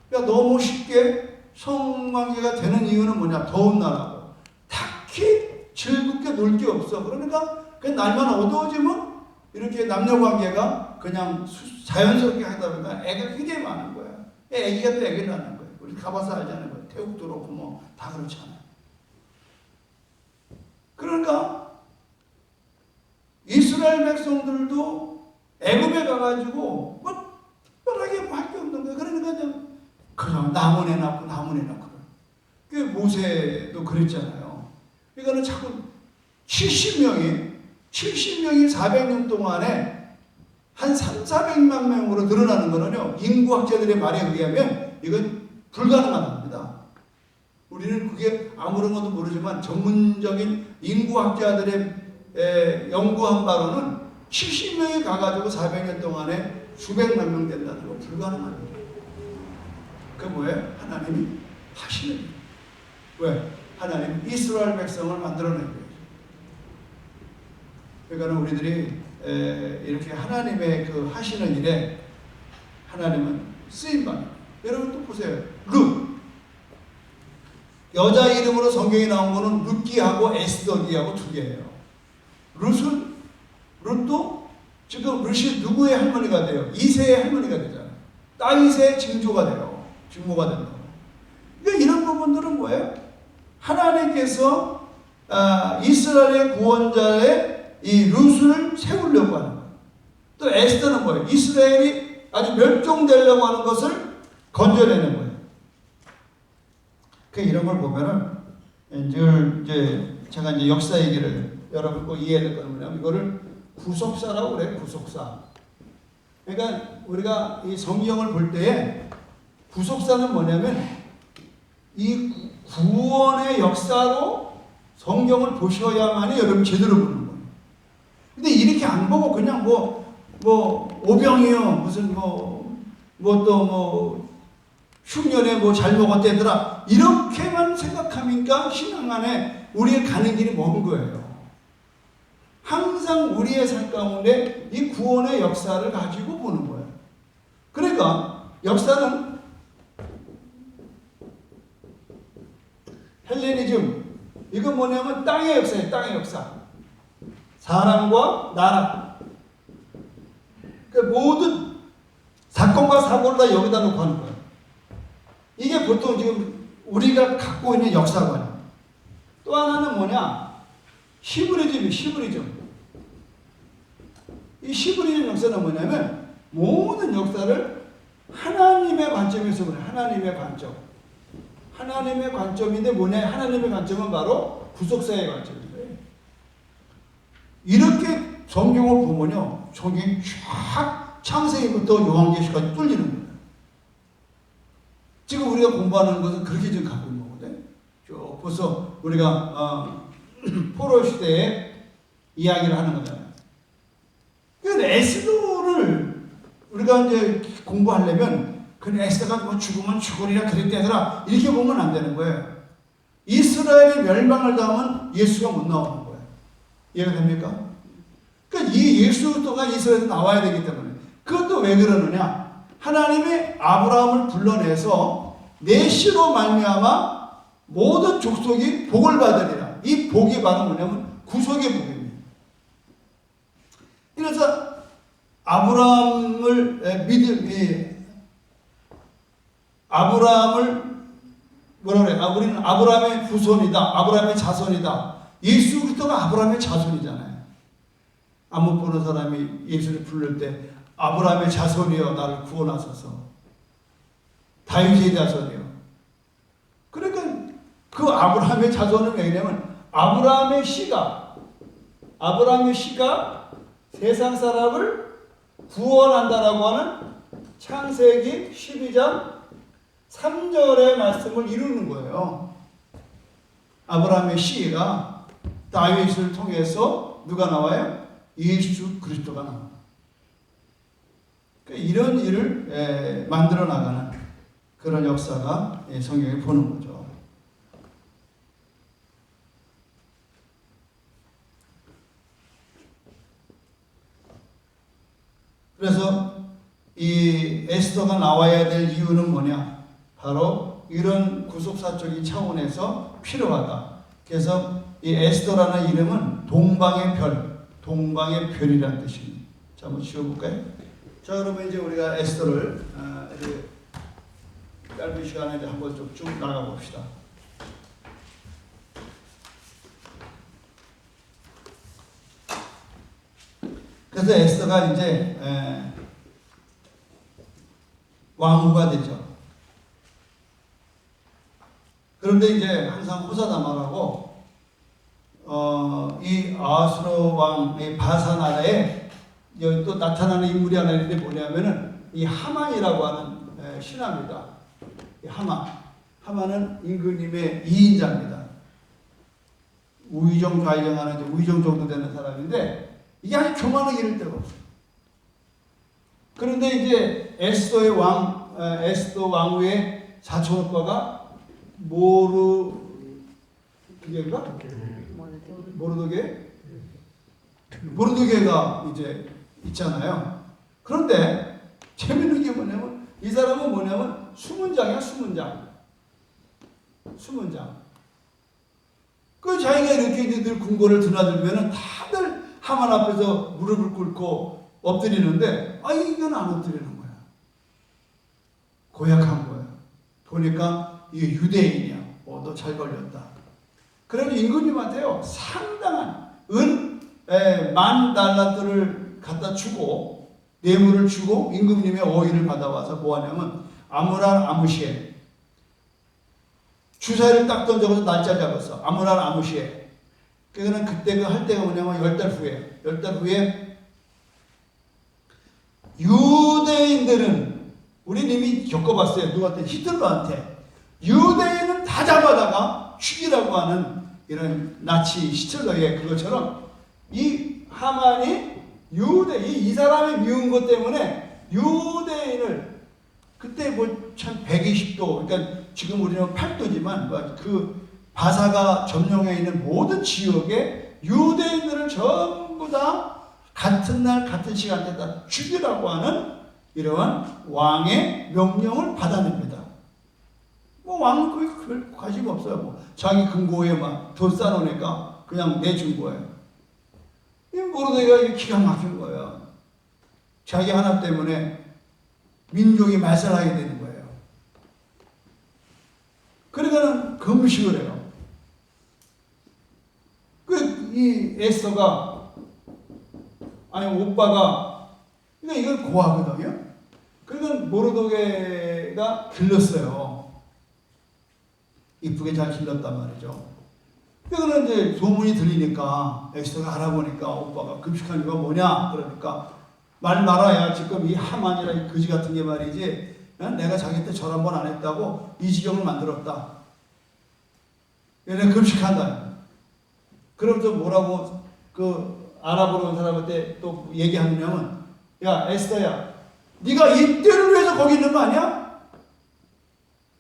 그러니까 너무 쉽게 성관계가 되는 이유는 뭐냐? 더운 나라고. 딱히 즐겁게 놀 게 없어. 그러니까 그 날만 어두워지면 이렇게 남녀관계가 그냥 자연스럽게 하다 보니까 애가 굉장히 많은 거야. 애기가 또 애기를 낳는 거예요. 우리 가봐서 알잖아요. 태국도 그렇고 다 그렇잖아요. 그러니까 이스라엘 백성들도 애굽에 가가지고 특별하게 할 게 없는 거예요. 그러니까 그냥 나무에 낳고 그 모세도 그랬잖아요. 그러니까 자꾸 70명이 400년 동안에 한 300~400만 명으로 늘어나는 거는요, 인구학자들의 말에 의하면 이건 불가능한 겁니다. 우리는 그게 아무런 것도 모르지만 전문적인 인구학자들의 연구한 바로는 70명이 가가지고 400년 동안에 수백만 명 된다는 거 불가능한 거예요. 그게 뭐예요? 하나님이 하시는 거예요. 왜? 하나님 이스라엘 백성을 만들어낸 거예요. 그러니까 우리들이 이렇게 하나님의 그 하시는 일에 하나님은 쓰임받는. 여러분 또 보세요. 룻. 여자 이름으로 성경에 나온 거는 룻기하고 에스더기하고 두 개예요. 룻도 지금 룻이 누구의 할머니가 돼요? 이세의 할머니가 되잖아요. 다윗의 증조가 돼요. 증모가 된다고. 그러니까 이런 부분들은 뭐예요? 하나님께서 이스라엘의 구원자의 이 룻을 세우려고 하는 거예요. 또 에스더는 뭐예요? 이스라엘이 아주 멸종되려고 하는 것을 건져내는 거예요. 이런 걸 보면은 늘 이제 제가 이제 역사 얘기를 여러분 꼭 이해해야 될 거는 뭐냐면 이거를 구속사라고 그래요. 구속사. 그러니까 우리가 이 성경을 볼 때에 구속사는 뭐냐면 이 구원의 역사로 성경을 보셔야만이 여러분 제대로 보는 거예요. 근데 이렇게 안 보고 그냥 오병이요 무슨 흉년에 잘 먹었대더라 이렇게만 생각하니까 신앙 안에 우리의 가는 길이 먼 거예요. 항상 우리의 삶 가운데 이 구원의 역사를 가지고 보는 거예요. 그러니까 역사는 헬레니즘 이건 뭐냐면 땅의 역사예요. 땅의 역사. 사람과 나라. 그러니까 모든 사건과 사고를 다 여기다 놓고 하는 거예요. 이게 보통 지금 우리가 갖고 있는 역사관이에요. 또 하나는 뭐냐? 히브리즘이에요. 히브리즘. 이 히브리즘 역사는 뭐냐면 모든 역사를 하나님의 관점에서 보는 하나님의 관점. 하나님의 관점인데 뭐냐? 하나님의 관점은 바로 구속사의 관점인데 이렇게 성경을 보면요. 성경이 쫙 창세기부터 요한계시까지 뚫리는 거예요. 지금 우리가 공부하는 것은 그렇게 지금 갖고 있는 거거든요. 쭉 벌써 우리가 포로 시대의 이야기를 하는 거잖아요. 그러니까 에스더를 우리가 이제 공부하려면 그 에스더가 죽으면 죽으리라 그랬대더라 이렇게 보면 안 되는 거예요. 이스라엘이 멸망을 당하면 예수가 못 나오는 거예요. 이해가 됩니까? 그러니까 이 예수가 이스라엘에서 나와야 되기 때문에 그것도 왜 그러느냐? 하나님이 아브라함을 불러내서 내 씨로 말미암아 모든 족속이 복을 받으리라. 이 복이 바로 뭐냐면 구속의 복입니다. 그래서 아브라함을 뭐라 그래? 우리는 아브라함의 후손이다. 아브라함의 자손이다. 예수 그리스도가 아브라함의 자손이잖아요. 안 못 보는 사람이 예수를 부를 때 아브라함의 자손이여 나를 구원하소서. 다윗의 자손이여. 그러니까 그 아브라함의 자손은 왜냐면 아브라함의 씨가 세상 사람을 구원한다라고 하는 창세기 12장 3절의 말씀을 이루는 거예요. 아브라함의 씨가 다윗을 통해서 누가 나와요? 예수 그리스도가 나와요. 그러니까 이런 일을 만들어 나가는 그런 역사가 성경에 보는 거죠. 그래서 이 에스더가 나와야 될 이유는 뭐냐? 바로 이런 구속사적인 차원에서 필요하다. 그래서 이 에스더라는 이름은 동방의 별이라는 뜻입니다. 자, 한번 지워볼까요? 자, 그러면 이제 우리가 에스더를 짧은 시간에 한번 좀 쭉 나가 봅시다. 그래서 에스더가 이제 왕후가 되죠. 그런데 이제 항상 호사다말하고 이 아수르 왕 바사 나라에 여기 또 나타나는 인물이 하나 있는데 뭐냐면은 이 하만이라고 하는 신하입니다. 이 하만은 임금님의 2인자입니다. 우의정 좌의정하는 우의정 정도 되는 사람인데 이게 아주 교만하게 이럴 데가 없어요. 그런데 이제 에스더 왕후의 사촌 오빠가 모르드게가 이제 있잖아요. 그런데 재밌는 게 뭐냐면 이 사람은 뭐냐면 수문장이야. 수문장. 그 자기가 이렇게 늘 궁궐을 드나들면은 다들 하만 앞에서 무릎을 꿇고 엎드리는데 이건 안 엎드리는 거야. 고약한 거야. 보니까 이게 유대인이야. 너 잘 걸렸다. 그래서 임금님한테요 상당한 $10,000을 갖다 주고 뇌물을 주고 임금님의 어의를 받아와서 뭐 하냐면 아므란 아무시엘 주사위를 딱 던져서 날짜 잡았어. 아무 날 아무 시에. 그거는 그때 그 할 때가 뭐냐면 10달 후에. 10달 후에 유대인들은 우리 이미 겪어봤어요. 누구한테? 히틀러한테. 유대인은 다 잡아다가 죽이라고 하는 이런 나치 히틀러의 그것처럼 이 하만이 이 사람이 미운 것 때문에 유대인을 그때 뭐 참 120도, 그러니까 지금 우리는 8도지만 그 바사가 점령해 있는 모든 지역에 유대인들을 전부 다 같은 날 같은 시간대에 다 죽이라고 하는 이러한 왕의 명령을 받아냅니다. 뭐 왕은 그게 별 관심 없어요. 뭐 자기 금고에 막 돈 쌓아놓으니까 그냥 내준 거예요. 이 모르드게가 기가 막힌 거예요. 자기 하나 때문에 민족이 말살하게 되는 거예요. 그러니까는 금식을 해요. 이 에스더가, 아니 오빠가, 그러니까 이건 고하거든요. 그러니까 모르드게가 길렀어요. 이쁘게 잘 길렀단 말이죠. 그러니까 이제 소문이 들리니까 에스더가 알아보니까 오빠가 금식한 이유가 뭐냐? 그러니까 말 말아야 지금 이 하만이라 이 거지 같은 게 말이지, 내가 자기한테 절 한 번 안 했다고 이 지경을 만들었다. 얘네 금식한다. 그럼 또 뭐라고 그 알아보러 온 사람한테 또 얘기하느냐면, 야 에스더야, 네가 이때를 위해서 거기 있는 거 아니야?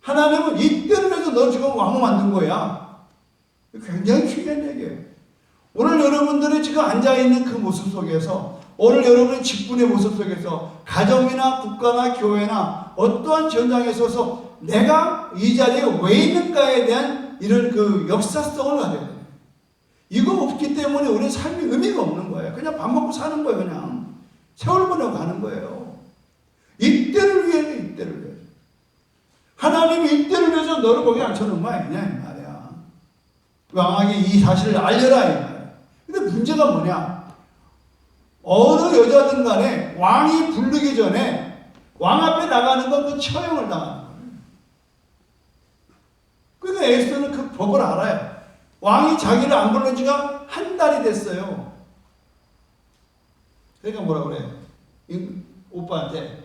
하나님은 이때를 위해서 너 지금 왕을 만든 거야. 굉장히 중요한 얘기예요. 오늘 여러분들이 지금 앉아있는 그 모습 속에서, 오늘 여러분의 직분의 모습 속에서 가정이나 국가나 교회나 어떠한 전장에 서서 내가 이 자리에 왜 있는가에 대한 이런 그 역사성을 가져야 돼요. 이거 없기 때문에 우리 삶이 의미가 없는 거예요. 그냥 밥 먹고 사는 거예요. 그냥 세월 보내고 가는 거예요. 이때를 위해서, 이때를 위해서. 하나님이 이때를 위해서 너를 거기 앉혀놓은 거 아니냐 이 말이야. 왕에게 이 사실을 알려라 이 말이야. 근데 문제가 뭐냐? 어느 여자든 간에 왕이 부르기 전에 왕 앞에 나가는 건 그 처형을 당하는 거예요. 그러니까 에스더는 그 법을 알아요. 왕이 자기를 안 부른 지가 한 달이 됐어요. 그러니까 뭐라 그래요? 오빠한테,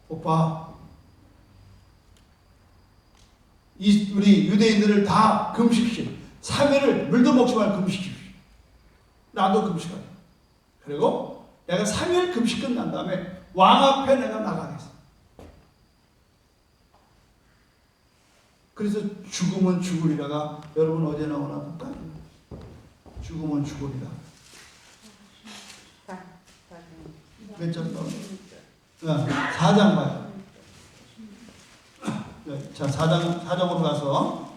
오빠, 우리 유대인들을 다 금식시켜. 3일을 물도 먹지 말고 금식시켜. 나도 금식하래. 그리고 내가 3일 금식 끝난 다음에 왕 앞에 내가 나가겠어. 그래서 죽으면 죽으리라가 여러분 어제 나오나 볼까? 죽으면 죽으리라. 몇 장 나오나? 4장 봐요. 자, 4장으로 가서,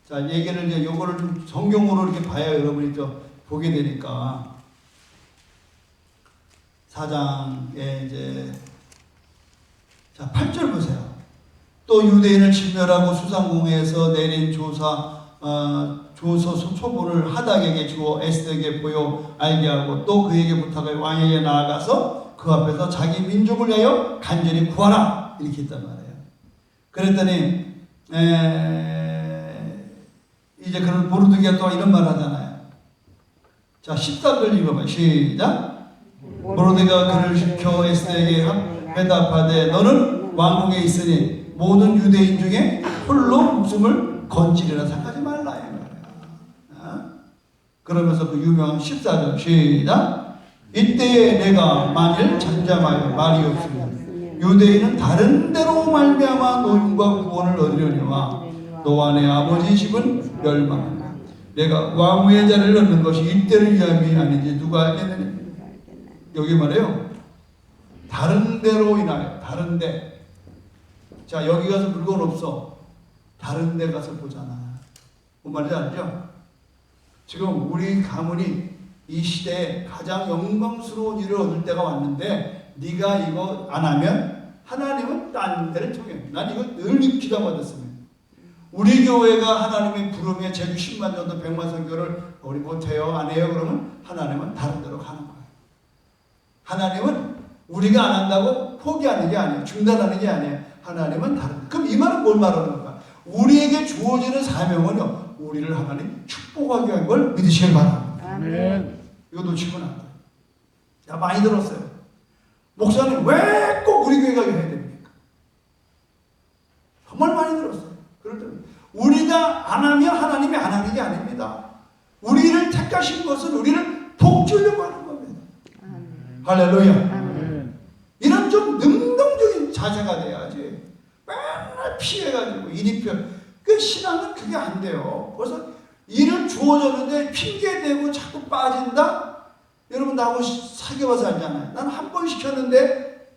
자, 얘기를 이제 요거를 좀 성경으로 이렇게 봐야 여러분이 또 보게 되니까. 4장에 이제, 자, 8절 보세요. 또 유대인을 진멸하고 수상궁에서 내린 조서 초본을 하닥에게 주어 에스더에게 보여 알게 하고 또 그에게 부탁하여 왕에게 나아가서 그 앞에서 자기 민족을 위하여 간절히 구하라. 이렇게 했단 말이에요. 그랬더니 이제 그런 모르드게가 또 이런 말 하잖아요. 자, 14절 읽어봐요. 시작. 모르드게가 그를 시켜 에스더에게 회답하되 너는 왕궁에 있으니 모든 유대인 중에 홀로 목숨을 건지리라 생각하지 말라. 그러면서 그 유명한 14절 시작. 이때에 내가 만일 잠잠하여 말이 없으면 유대인은 다른 데로 말미암아 노임과 구원을 얻으려니와 너와 내 아버지 집은 멸망하리라. 내가 왕후의 자리를 얻는 것이 이때를 위함이 아닌지 누가 알겠느냐. 여기 말해요. 다른 데로 인하여, 다른 데. 자, 여기 가서 물건 없어. 다른 데 가서 보잖아. 뭔 말인지 알죠? 지금 우리 가문이 이 시대에 가장 영광스러운 일을 얻을 때가 왔는데 네가 이거 안 하면 하나님은 딴 데를 통해. 난 이거 늘 기도 받았습니다. 우리 교회가 하나님의 부름에 제주 10만 정도 100만 선교를 우리 못해요, 안 해요, 그러면 하나님은 다른 데로 가는 거예요. 하나님은 우리가 안 한다고 포기하는 게 아니에요. 중단하는 게 아니에요. 하나님은 다른. 그럼 이 말은 뭘 말하는 건가? 우리에게 주어지는 사명은요, 우리를 하나님 축복하기 위한 걸 믿으시길 바랍니다. 아멘. 이거 놓치면 안 돼요. 자, 많이 들었어요. 목사님, 왜 꼭 우리 교회가 해야 됩니까? 정말 많이 들었어요. 그럴 때 우리가 안 하면 하나님이 안 하는 게 아닙니다. 우리를 택하신 것은 우리를 복 주려고 하는 겁니다. 할렐루야. 아멘. 이런 좀 능동적인 자세가 돼야지. 맨날 피해가지고 이리표. 그 신앙은 그게 안 돼요. 그래서 일을 주어졌는데 핑계대고 자꾸 빠진다? 여러분 나하고 사귀어봐서 알잖아요. 난 한 번 시켰는데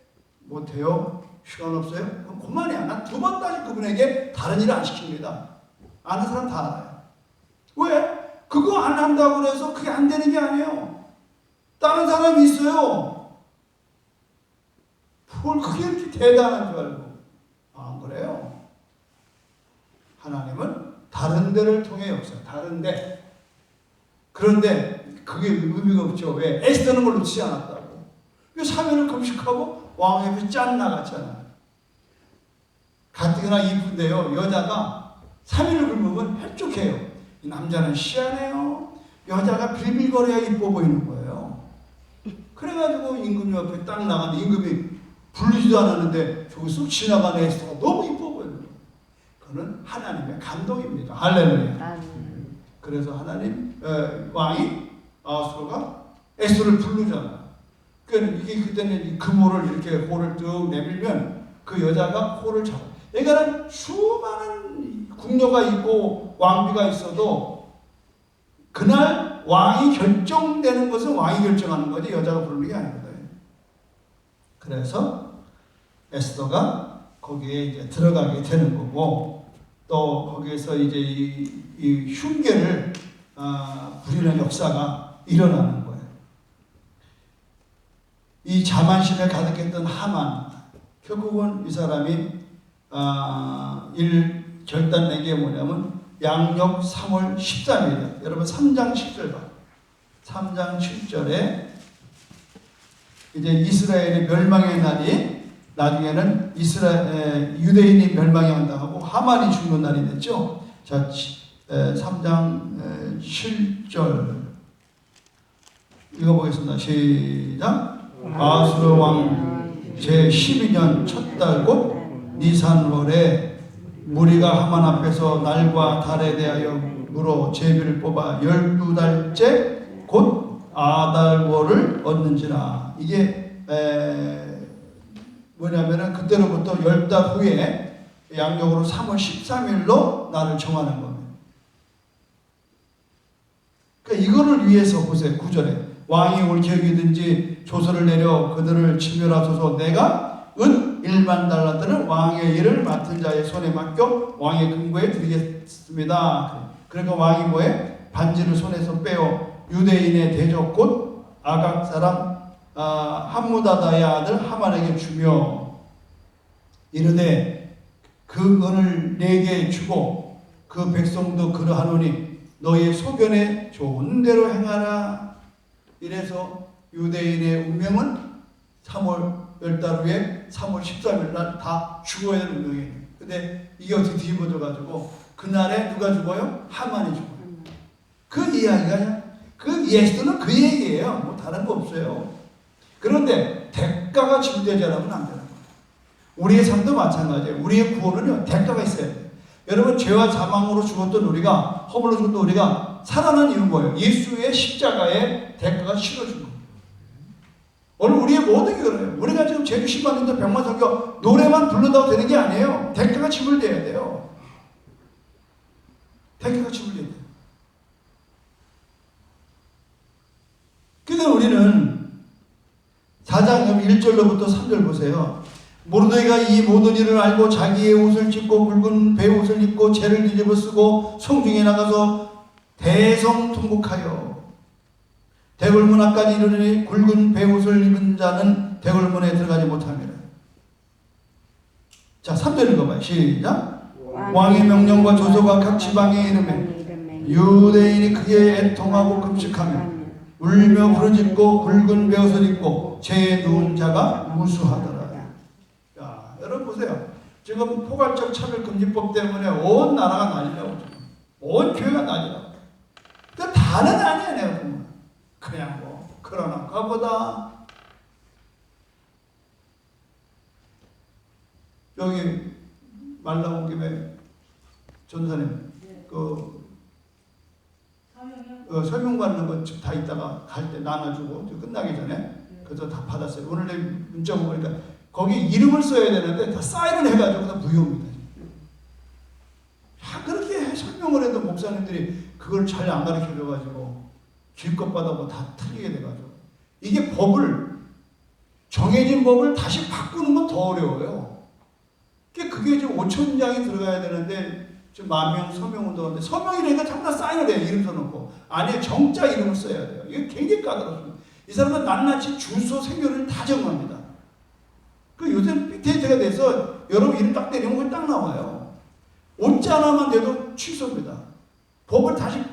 못해요. 시간 없어요? 그럼 그만이야. 난 두 번 다시 그분에게 다른 일을 안 시킵니다. 아는 사람 다 알아요. 왜? 그거 안 한다고 그래서 그게 안 되는 게 아니에요. 다른 사람이 있어요. 뭘 그게 이렇게 대단한 줄 알고. 안 그래요. 하나님은 다른 데를 통해 역사, 다른 데. 그런데 그게 의미가 없죠. 왜? 에스더는 걸 놓치지 않았다고. 3일을 금식하고 왕 앞에 짠 나갔잖아요. 가뜩이나 이쁜데요. 여자가 3일을 굶으면 헬쭉해요. 이 남자는 시원해요. 여자가 빌빌거려야 이뻐 보이는 거예요. 그래가지고 임금 옆에 딱 나갔는데 임금이 부르지도 않았는데 저기 쑥 지나가는 에스더가 너무 이뻐 보여요. 그는 하나님의 감동입니다. 할렐루야. 그래서 하나님 왕이 아수르가 에스더를 부르잖아요. 그러니까 이게 그때는 금호를 이렇게 호를 쭉 내밀면 그 여자가 호를 잡아. 그러니까 수많은 궁녀가 있고 왕비가 있어도 그날 왕이 결정되는 것은 왕이 결정하는 거지 여자가 부르는 게 아니거든요. 그래서 에스더가 거기에 이제 들어가게 되는 거고 또 거기에서 이제 이 흉계를 부리는 역사가 일어나는 거예요. 이 자만심에 가득했던 하만 결국은 이 사람이 결단 내게 뭐냐면 양력 3월 13일이에요. 여러분 3장 10절 봐. 3장 10절에 이제 이스라엘의 멸망의 날이 나중에는 유대인이 멸망이 한다고 하만이 죽는 날이 됐죠. 자, 3장 7절 읽어보겠습니다. 시작. 아수르 왕 제12년 첫 달 곧 니산월에 무리가 하만 앞에서 날과 달에 대하여 물어 제비를 뽑아 12달째 곧 아달월을 얻는지라. 이게 뭐냐면은 그때로부터 10달 후에 양력으로 3월 13일로 날을 정하는 겁니다. 그러니까 이거를 위해서 보세요. 9절에 왕이 올 계획이든지 조서를 내려 그들을 진멸하소서. 내가 은 1만 달란트를 왕의 일을 맡은 자의 손에 맡겨 왕의 금고에 드리겠습니다. 그러니까 왕이 뭐해? 반지를 손에서 빼어 유대인의 대적 곧 아각 사람 함무다다의 아들 하만에게 주며 이르되 그 은을 내게 주고 그 백성도 그러하노니 너의 소견에 좋은 대로 행하라. 이래서 유대인의 운명은 3월 10달 후에 3월 13일 날 다 죽어야 되는 운명이에요. 근데 이게 어떻게 뒤집어져 가지고 그날에 누가 죽어요? 하만이 죽어요. 그 이야기가 그 예수는 그 얘기예요. 뭐 다른 거 없어요. 그런데 대가가 지불되지 않으면 안 되는 거예요. 우리의 삶도 마찬가지예요. 우리의 구원은요, 대가가 있어야 돼요. 여러분, 죄와 사망으로 죽었던 우리가, 허물로 죽었던 우리가 살아난 이유는 뭐예요? 예수의 십자가의 대가가 치러준 거예요. 오늘 우리의 모든 게 그래요. 우리가 지금 제주 10만 인도 100만 성교 노래만 부른다고 되는 게 아니에요. 대가가 지불돼야 돼요. 대가가 지불돼야 돼요. 그러니까 우리는 4장 1절로부터 3절 보세요. 모르드게가 이 모든 일을 알고 자기의 옷을 찢고 굵은 베옷을 입고 재를 뒤집어 쓰고 성중에 나가서 대성통곡하여 대궐문 앞까지 이르니 굵은 베옷을 입은 자는 대궐문에 들어가지 못합니다. 자, 3절 읽어봐요. 시작. 왕의 명령과 조서가 각 지방에 이르매 유대인이 크게 애통하고 금식하며 울며 부르짖고 굵은 베옷을 입고 죄에 누운 자가 무수하더라. 자, 여러분 보세요. 지금 포괄적 차별금지법 때문에 온 나라가 난리라고 지금. 온 교회가 난리라고. 그 다는 아니야 내가 보면. 그냥 뭐 그러나가 보다. 여기 말 나온 김에 전사님 설명 받는 거 다 이따가 갈 때 나눠주고 끝나기 전에 그래서 다 받았어요. 오늘 내 문자 보니까 거기 이름을 써야 되는데 다 사인을 해가지고 다 무효입니다. 그렇게 설명을 해도 목사님들이 그걸 잘 안 가르쳐줘가지고 길것 받아고 다 틀리게 돼가지고 이게 정해진 법을 다시 바꾸는 건 더 어려워요. 그게 지금 5,000장이 들어가야 되는데 지금 10,000명 서명운동하는데 서명이라니까 전부 다 사인을 해요. 이름 써놓고 안에 정자 이름을 써야 돼요. 이게 굉장히 까다롭습니다. 이 사람은 낱낱이 주소 생년을 다 정합니다. 요새 빅데이터가 돼서 여러분 이름 딱 때리면 그게 딱 나와요. 옷자 하나만 돼도 취소입니다. 법을 다시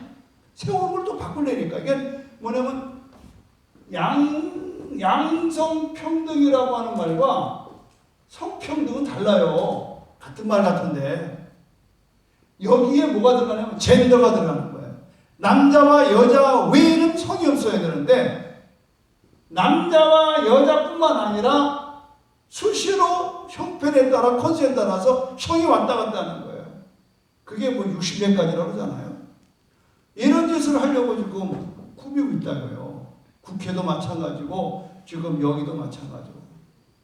세우는 걸 또 바꾸려니까. 이게 뭐냐면 양성평등이라고 하는 말과 성평등은 달라요. 같은 말 같은데 여기에 뭐가 들어가냐면 젠더가 들어가는 거예요. 남자와 여자 외에는 성이 없어야 되는데 남자와 여자뿐만 아니라 수시로 형편에 따라 컨셉에 따라서 성이 왔다 갔다 하는 거예요. 그게 뭐 60년까지라고 그러잖아요. 이런 짓을 하려고 지금 꾸미고 있다고요. 국회도 마찬가지고 지금 여기도 마찬가지고.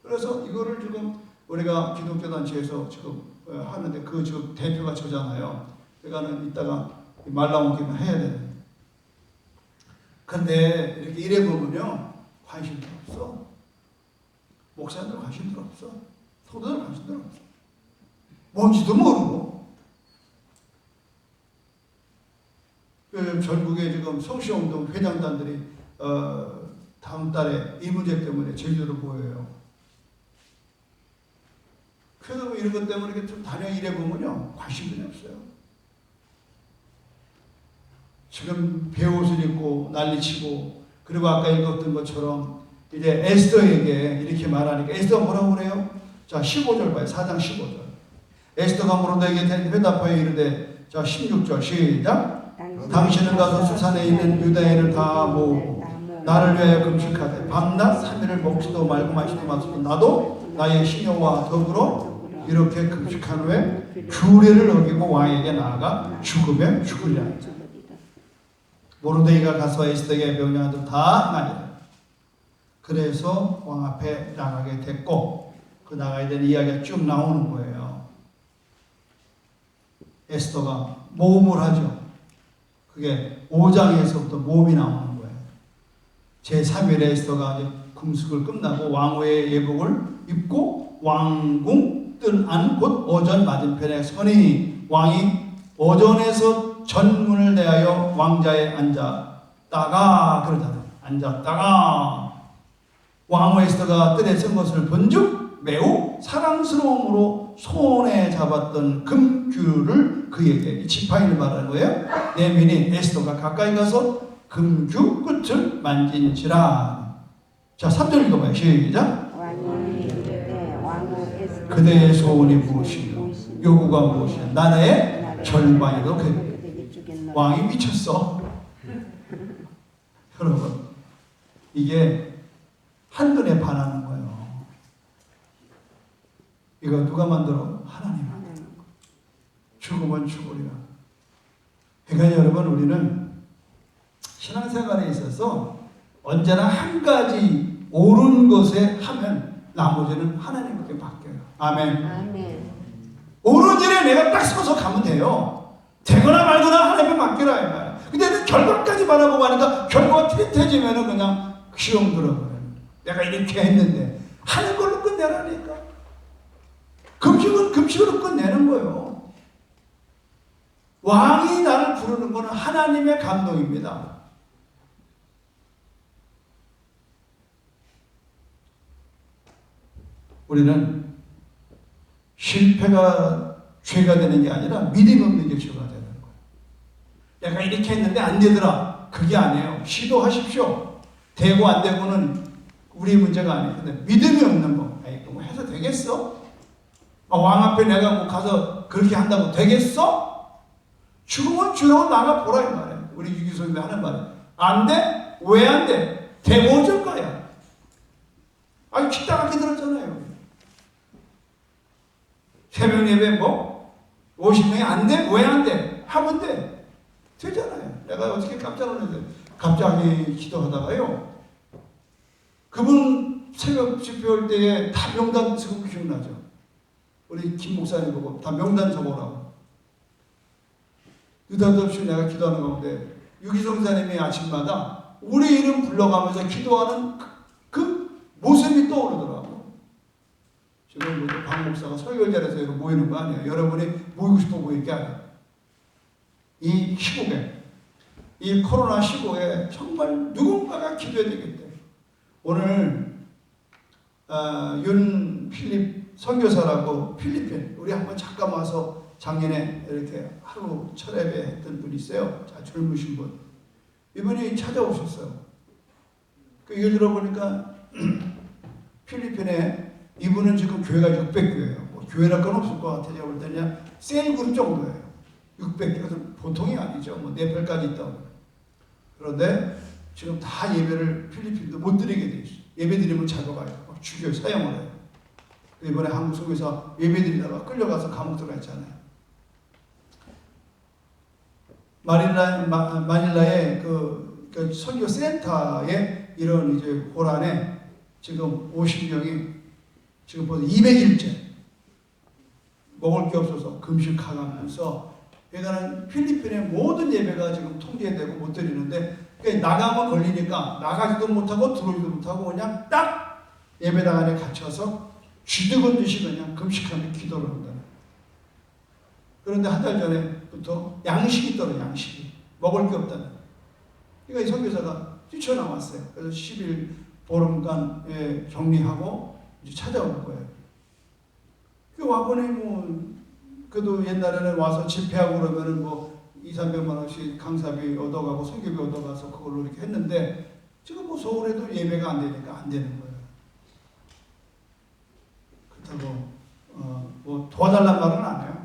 그래서 이거를 지금 우리가 기독교 단체에서 지금 하는데 그 지금 대표가 저잖아요. 그러니까는 이따가 말 나온 김에 해야 되는. 근데 이렇게 이래 보면요 관심도 없어. 목사님들 관심도 없어. 성도들 관심도 없어. 뭔지도 모르고. 전국에 지금 성시운동 회장단들이 다음 달에 이 문제 때문에 제주도로 모여요. 그래서 뭐 이런 것 때문에 이렇게 좀 다녀 일해 보면요 관심이 없어요. 지금 배옷을 입고 난리치고 그리고 아까 읽었던 것처럼 이제 에스더에게 이렇게 말하니까 에스더가 뭐라고 그래요? 자 15절 봐요. 4장 15절. 에스더가 모르드에게 대답하여 이르되 자 16절 시작. 당신은 가서 수산에 있는 유다인을 다 모으고 나를 위하여 금식하되 밤낮 3일을 먹지도 말고 마시도 마시도 나도 나의 시녀와 더불어 이렇게 금식한 후에 규례를 어기고 왕에게 나아가 죽으면 죽으리라. 모르드이가 가서 에스더에게 명령한 다 행하니라. 그래서 왕 앞에 나가게 됐고 그 나가야 되는 이야기가 쭉 나오는 거예요. 에스더가 모험을 하죠. 그게 5장에서부터 모험이 나오는 거예요. 제3일에 에스더가 이제 금식을 끝나고 왕후의 예복을 입고 왕궁 뜰 안 곧 어전 맞은편에 서니 왕이 어전에서 전문을 대하여 왕자에 앉았다가 그러잖아요. 앉았다가 왕후 에스더가 뜰에 쓴 것을 본즉 매우 사랑스러움으로 손에 잡았던 금규를 그에게 지팡이를 말하는 거예요. 내민이 에스더가 가까이 가서 금규 끝을 만진지라. 자 3절 읽어봐요. 시작. 그대의 소원이 무엇이요 요구가 무엇이요 나라의 절반이도 그 왕이 미쳤어. 여러분 이게 한눈에 반하는 거예요. 이거 누가 만들어? 하나님 만드는 거. 죽으면 죽으리라. 그러니까 여러분 우리는 신앙생활에 있어서 언제나 한 가지 옳은 것에 하면 나머지는 하나님께 맡겨요. 아멘. 아멘. 옳은 일에 내가 딱 서서 가면 돼요. 되거나 말거나 하나님께 맡기라 이 말이야. 근데 결과까지 바라보고 하니까 결과가 튀태지면은 그냥 시험 들어버려요. 내가 이렇게 했는데 하는 걸로 끝내라니까. 금식은 금식으로 끝내는 거예요. 왕이 나를 부르는 것은 하나님의 감동입니다. 우리는 실패가 죄가 되는 게 아니라 믿음 없는 게 죄가 되는 거예요. 내가 이렇게 했는데 안 되더라. 그게 아니에요. 시도하십시오. 되고 안 되고는 우리 문제가 아니에요. 근데 믿음이 없는 거. 에이, 뭐 해서 되겠어? 왕 앞에 내가 뭐 가서 그렇게 한다고 되겠어? 죽으면 죽으면 나가 보라 이 말이에요. 우리 유기소님이 하는 말이에요. 안 돼? 왜 안 돼? 대모질 거야. 아니 기딱하게 들었잖아요. 새벽 예배 뭐 50명이 안 돼? 왜 안 돼? 하면 돼. 되잖아요. 내가 어떻게 깜짝 놀랐어요. 갑자기 기도하다가요. 그분 새벽 집회할 때에 다 명단 적은 기억나죠? 우리 김 목사님 보고 다 명단 적어라고. 느닷없이 내가 기도하는 가운데 유기성 사님이 아침마다 우리 이름 불러가면서 기도하는 그 모습이 떠오르더라고. 지금 박 목사가 설교 자리에서 이렇게 모이는 거 아니에요. 여러분이 모이고 싶어 모일 게 아니에요. 이 시국에, 이 코로나 시국에 정말 누군가가 기도해야 되겠다. 오늘 윤 필립 선교사라고 필리핀 우리 한번 잠깐 와서 작년에 이렇게 하루 철회배 했던 분이 있어요. 자, 젊으신 분. 이분이 찾아오셨어요. 그 얘기 들어보니까 필리핀에 이분은 지금 교회가 600교예요. 뭐 교회랄 건 없을 것 같아요. 볼 때는 그냥 셀그룹 정도예요. 600교. 보통이 아니죠. 뭐 네팔까지 있다고. 그런데 지금 다 예배를 필리핀도 못 드리게 돼 있어요. 예배 드리면 잡아가요. 죽여요. 사형을 해요. 이번에 한국 속에서 예배 드리다가 끌려가서 감옥 들어갔잖아요. 마닐라의 그 선교 센터에 이런 이제 고란에 지금 50명이 지금 벌써 200일째 먹을 게 없어서 금식하면서 그러니까 필리핀의 모든 예배가 지금 통제되고 못 드리는데 그러니까 나가면 걸리니까 나가지도 못하고 들어오지도 못하고 그냥 딱 예배당 안에 갇혀서 쥐죽은 듯이 그냥 금식하며 기도를 한다. 그런데 한 달 전에부터 양식이 떨어져. 양식이 먹을 게 없다는. 그러니까 이 선교사가 뛰쳐나왔어요. 그래서 10일 보름간 격리하고 이제 찾아온 거예요. 그 와보니 뭐 그래도 옛날에는 와서 집회하고 그러면은 뭐 200~300만 원씩 강사비 얻어가고 선교비 얻어가서 그걸로 이렇게 했는데 지금 뭐 서울에도 예배가 안 되니까 안 되는 거예요. 그렇다고 뭐 도와달란 말은 안 해요.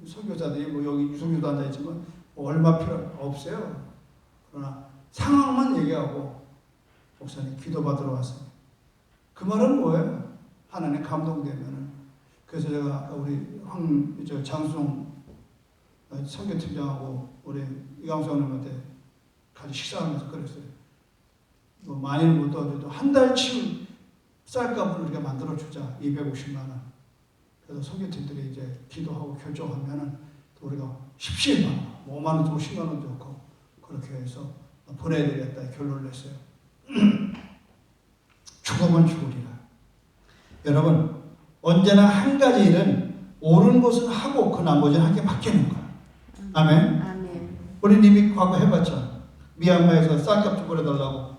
선교사들이 뭐 여기 유성교도 앉아있지만 뭐 얼마 필요 없어요. 그러나 상황만 얘기하고 목사님 기도받으러 왔어요. 그 말은 뭐예요? 하나님 감동되면은. 그래서 제가 아까 우리 장수성 선교팀장하고 우리 이강수님한테 같이 식사하면서 그랬어요. 뭐 많이는 못 도와줘도 한 달치 쌀값을 우리가 만들어주자. 250만 원. 그래서 선교팀들이 이제 기도하고 결정하면은 또 우리가 17만 원, 5만 원 주고 10만 원 주고 그렇게 해서 보내드리겠다 결론을 냈어요. 죽으면 죽으리라. 여러분 언제나 한 가지 일은 옳은 것은 하고 그 나머지는 하게 맡기는 거야. 아멘. 아멘. 우리 이미 과거 해봤죠. 미얀마에서 쌀값 좀 보내달라고.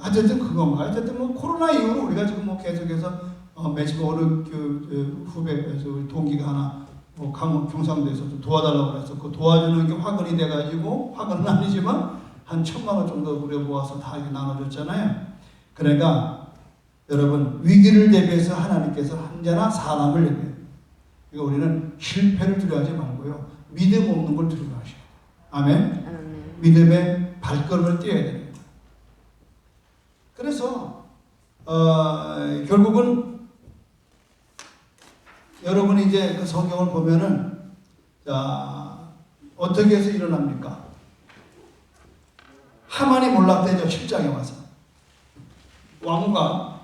하여튼 그건가. 하여튼 뭐 코로나 이후로 우리가 지금 뭐 계속해서 매주 어느 그 후배에서 우리 동기가 하나 뭐 강원 경상도에서 좀 도와달라고 그래서 그 도와주는 게 화근이 돼가지고 화근은 아니지만 한 1,000만 원 정도 우리가 모아서 다 이렇게 나눠줬잖아요. 그러니까 여러분 위기를 대비해서 하나님께서 언제나 사람을 내려요. 그러니까 우리는 실패를 두려워하지 말고요. 믿음 없는 걸 두려워하셔야 돼요. 아멘? 아멘. 믿음의 발걸음을 띄어야 됩니다. 그래서 결국은 여러분이 이제 그 성경을 보면은 자 어떻게 해서 일어납니까? 하만이 몰락되죠. 7장에 와서 왕과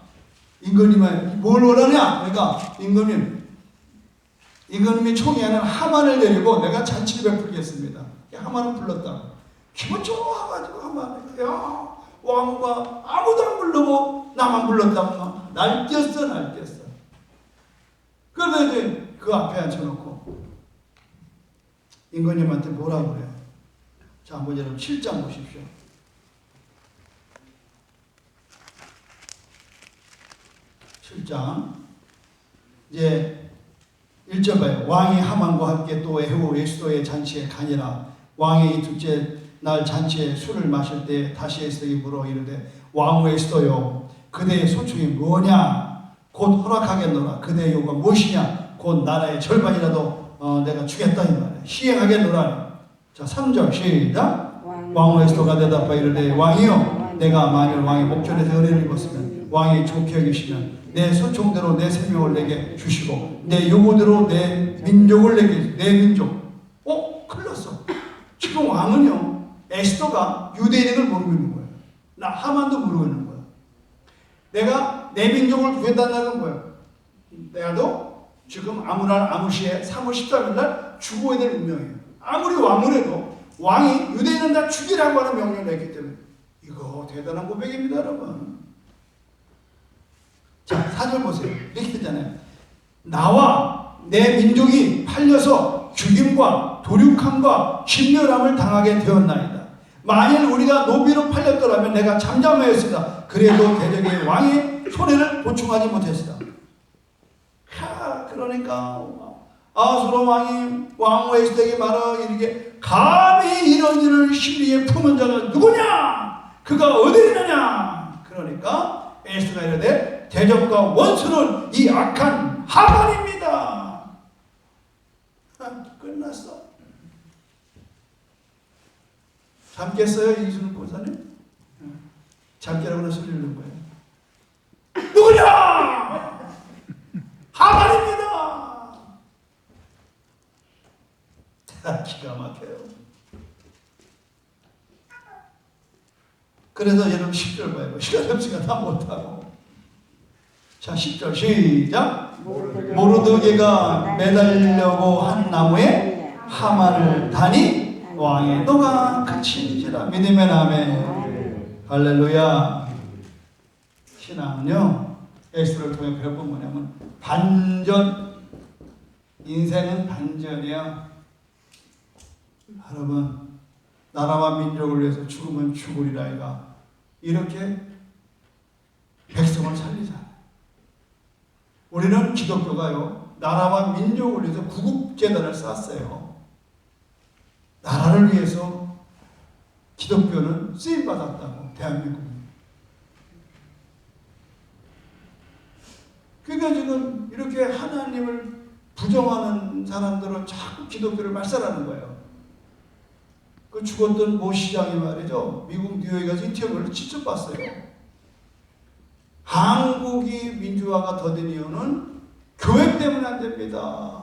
임금님이 뭘 원하냐? 그러니까 임금님이 총회하는 하만을 데리고 내가 잔치를 베풀겠습니다. 하만을 불렀다고. 기분 좋아가지고 하만이 야 왕과 아무도 안 부르고 나만 불렀다고 막 날뛰었어. 그런데 이제 그 앞에 앉혀놓고 임금님한테 뭐라고 그래요? 자, 한번 여러분 7장 보십시오. 이제 1절 봐요. 왕이 하만과 함께 또 에후 에스도의 잔치에 가니라. 왕이 둘째 날 잔치에 술을 마실 때 다시 에스더에게 물어 이르되 왕후 에스더요 그대의 소총이 뭐냐? 곧 허락하겠노라. 그대의 요구가 무엇이냐? 곧 나라의 절반이라도 내가 주겠다 이 말이야. 시행하겠노라. 자, 3절 시작. 왕 에스더가 대답하여 이르되 왕이여 내가 만일 왕의 목전에서 은혜를 입었으면 왕이 좋게 여기시면 내 소총대로 내 생명을 내게 주시고 내 요구대로 내 민족을 내게 내 민족. 큰일 났어. 지금 왕은요 에스더가 유대인을 모르고 있는 거예요. 나 하만도 모르고 있는 거야. 내가 내 민족을 구해달라는 거예요. 내가도 지금 아무시에 3월 13일 날 죽어야 될 운명이에요. 아무리 왕을 해도 왕이 유대인은 다 죽이라고 하는 명령을 냈기 때문에 이거 대단한 고백입니다, 여러분. 자, 4절 보세요. 이렇게 했잖아요. 나와 내 민족이 팔려서 죽임과 도륙함과 심멸함을 당하게 되었나이다. 만일 우리가 노비로 팔렸더라면 내가 잠잠하였으나 그래도 대적의 왕의 손해를 보충하지 못했으나. 그러니까 아수로 왕이 왕 에스더에게 말하 이르게 감히 이런 일을 심리에 품은 자가 누구냐? 그가 어디 있느냐? 그러니까 에스더가 이르되 대적과 원수는 이 악한 하만입니다. 끝났어. 잠 깼어요, 이순 목사님? 잠 깨라고 소리를 낸 거예요. 누구냐? 하만입니다. 기가 막혀요. 그래서 여러분 10절 봐요. 시간 없으니까 다 못하고. 자, 10절 시작. 모르드게가 매달려고 한 나무에 하만을 다니 왕의 노가 그친지라. 믿으면 아멘. 할렐루야. 신앙은요 에스더를 통해 배운 뭐냐면 반전. 인생은 반전이야. 여러분, 나라와 민족을 위해서 죽으면 죽으리라 이가 이렇게 백성을 살리잖아요. 우리는 기독교가요 나라와 민족을 위해서 구국재단을 쌓았어요. 나라를 위해서 기독교는 쓰임받았다고. 대한민국은. 그러니까 지금 이렇게 하나님을 부정하는 사람들은 자꾸 기독교를 말살하는 거예요. 그 죽었던 모 시장이 말이죠. 미국 뉴욕에 가서 인터뷰를 직접 봤어요. 한국이 민주화가 더딘 이유는 교회 때문에 안 됩니다.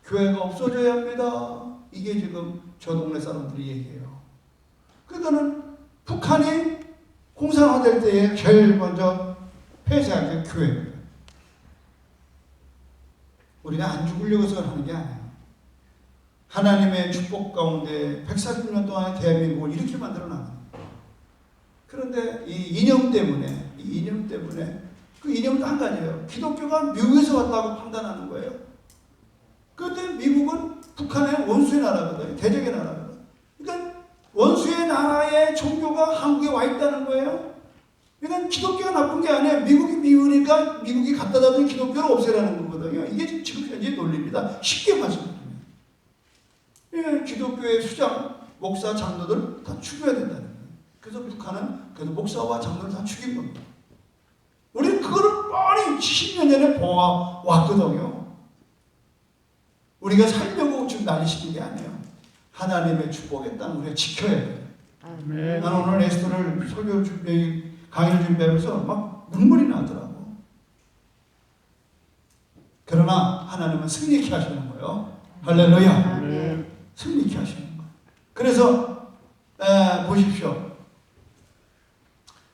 교회가 없어져야 합니다. 이게 지금 저 동네 사람들이 얘기해요. 그러니까는 북한이 공산화될 때에 제일 먼저 폐쇄한 게 교회입니다. 우리가 안 죽으려고 해서 하는 게 아니에요. 하나님의 축복 가운데 140년 동안의 대한민국을 이렇게 만들어 놨어요. 그런데 이 이념 때문에 그 이념도 한 가지예요. 기독교가 미국에서 왔다고 판단하는 거예요. 그런데 미국은 북한의 원수의 나라거든요. 대적의 나라거든요. 그러니까 원수의 나라의 종교가 한국에 와 있다는 거예요. 그러니까 기독교가 나쁜 게 아니에요. 미국이 미우니까 미국이 갖다 놔둔 기독교를 없애라는 거거든요. 이게 지금 현재 논리입니다. 쉽게 말씀드리면. 기독교의 수장, 목사, 장로들 다 죽여야 된다는 거예요. 그래서 북한은 그래도 목사와 장로를 다 죽인 겁니다. 우리는 그거를 뻔히 70년 전에 보아왔거든요. 우리가 살려고 지금 난리시는 게 아니에요. 하나님의 축복의 땅 우리가 지켜야 돼요. 나는 오늘 에스더를 설교 준비, 강의를 준비하면서 막 눈물이 나더라고. 그러나 하나님은 승리케 하시는 거예요. 할렐루야. 승리케 하시는 거예요. 그래서 보십시오.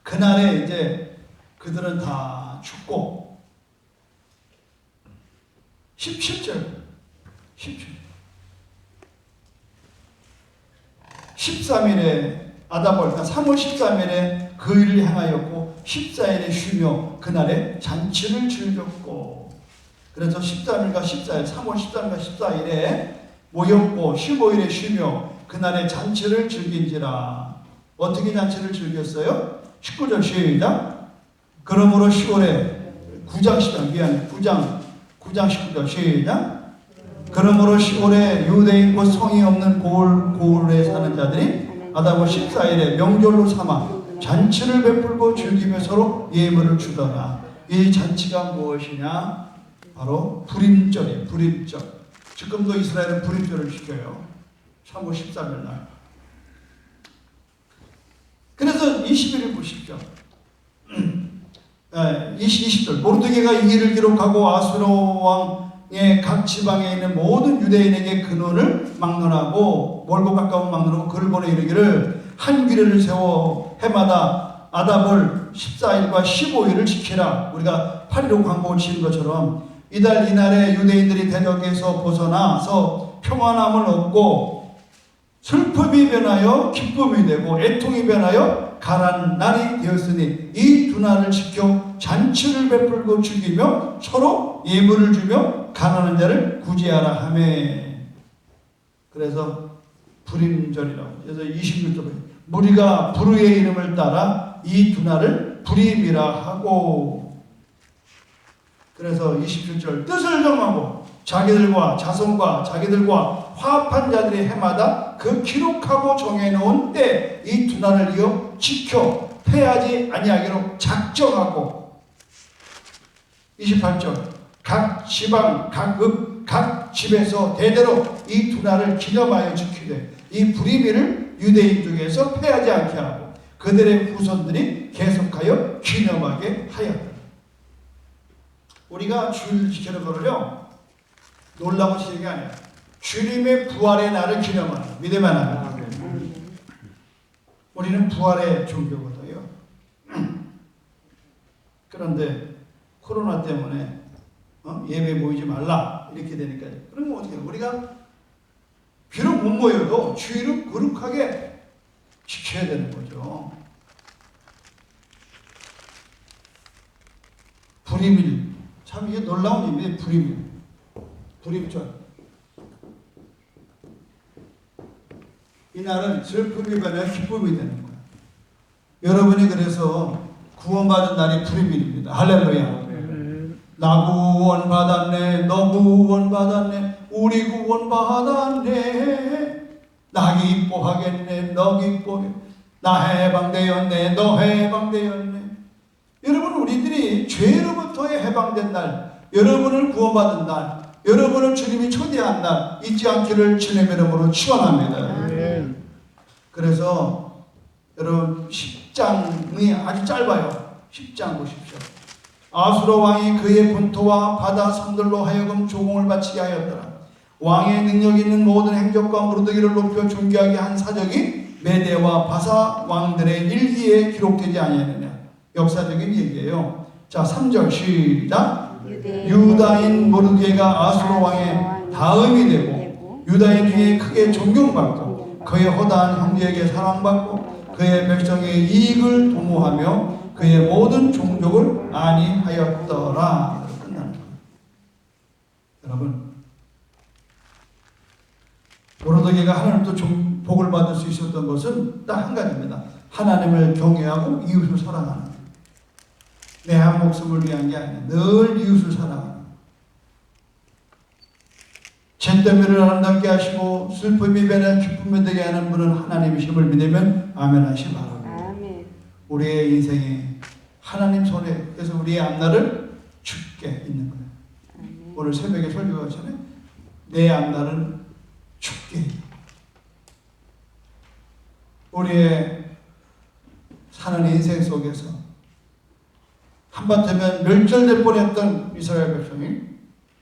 그날에 이제 그들은 다 죽고 17절 13일에 아다벌, 그러니까 3월 13일에 그 일을 행하였고 14일에 쉬며 그날에 잔치를 즐겼고. 그래서 13일과 14일, 3월 13일과 14일에 모였고 15일에 쉬며 그날에 잔치를 즐긴지라. 어떻게 잔치를 즐겼어요? 19절 시작. 그러므로 10월에 9장 19절 시작. 그러므로 10월에 유대인 곧 성이 없는 고을에 사는 자들이 아다벌 14일에 명절로 삼아 잔치를 베풀고 즐기며 서로 예물을 주더라. 이 잔치가 무엇이냐? 바로 불임절이에요. 불임절. 지금도 이스라엘은 불임절을 지켜요. 3월 13일 날. 그래서 21일 보십시오. 20절 모르드게가 이 일을 기록하고 아수로 왕의 각 지방에 있는 모든 유대인에게 근원을 막론하고 멀고 가까운 막론하고 글을 보내 이르기를 한 규례를 세워 해마다 아답을 14일과 15일을 지키라. 우리가 8.15 광복을 지은 것처럼 이달 이날에 유대인들이 대적에서 벗어나서 평안함을 얻고 슬픔이 변하여 기쁨이 되고 애통이 변하여 가라앉는 날이 되었으니 이 두 날을 지켜 잔치를 베풀고 즐기며 서로 예물을 주며 가난한 자를 구제하라 하매. 그래서 불임절이라고. 그래서 26절에 무리가 부르의 이름을 따라 이 두 날을 불임이라 하고. 그래서 27절 뜻을 정하고 자기들과 자손과 자기들과 화합한 자들이 해마다 그 기록하고 정해놓은 때 이 두 날을 이어 지켜 패하지 아니하기로 작정하고. 28절 각 지방 각 읍 각 집에서 대대로 이 두 날을 기념하여 지키되 이 불임일을 유대인 중에서 패하지 않게 하고 그들의 후손들이 계속하여 기념하게 하였다. 우리가 주일을 지키는 거를요 놀라고 지키는 게 아니야. 주님의 부활의 날을 기념하는 믿음의 날. 우리는 부활의 종교거든요. 그런데 코로나 때문에 예배 모이지 말라 이렇게 되니까 그러면 어떻게 해요? 우리가 비록 못 모여도 주일을 거룩하게 지켜야 되는 거죠. 불임일 참 이게 놀라운 의미의 불임일 불임절. 이날은 슬픔이 변해 기쁨이 되는 거예요. 여러분이 그래서 구원받은 날이 불임일입니다. 할렐루야. 나 구원 받았네, 너 구원 받았네, 우리 구원 받았네. 나 기뻐하겠네, 너 기뻐해. 나 해방되었네, 너 해방되었네. 여러분 우리들이 죄로부터의 해방된 날, 여러분을 구원받은 날, 여러분을 주님이 초대한 날 잊지 않기를 주님의 이름으로 축원합니다. 그래서 여러분 10장이 아주 짧아요. 10장 보십시오. 아수로 왕이 그의 본토와 바다 섬들로 하여금 조공을 바치게 하였더라. 왕의 능력 있는 모든 행적과 무르드기를 높여 존귀하게 한 사적이 메대와 바사 왕들의 일기에 기록되지 아니하느냐. 역사적인 얘기예요. 자 3절 시작. 유다인 무르드게가 아수로 왕의 다음이 되고 유다인 중에 크게 존경받고 그의 허다한 형제에게 사랑받고 그의 백성의 이익을 도모하며 그의 모든 종족을 안위하였더라. 끝나는 거예요. 여러분 무르드게가 하나님도 복을 받을 수 있었던 것은 딱 한 가지입니다. 하나님을 경외하고 이웃을 사랑하는 거예요. 내 한 목숨을 위한 게 아니라 늘 이웃을 사랑하는 잿더미를 아름답게 하시고 슬픔이 변해 기쁨이 되게 하는 분은 하나님이심을 믿으면 아멘 하시 바랍니다. 아멘. 우리의 인생에 하나님 손에 그래서 우리의 앞날을 죽게 있는 거예요. 아멘. 오늘 새벽에 설교가 전에 내 앞날은 죽게 우리의 사는 인생 속에서 한바탕면 멸절될 뻔했던 이스라엘 백성이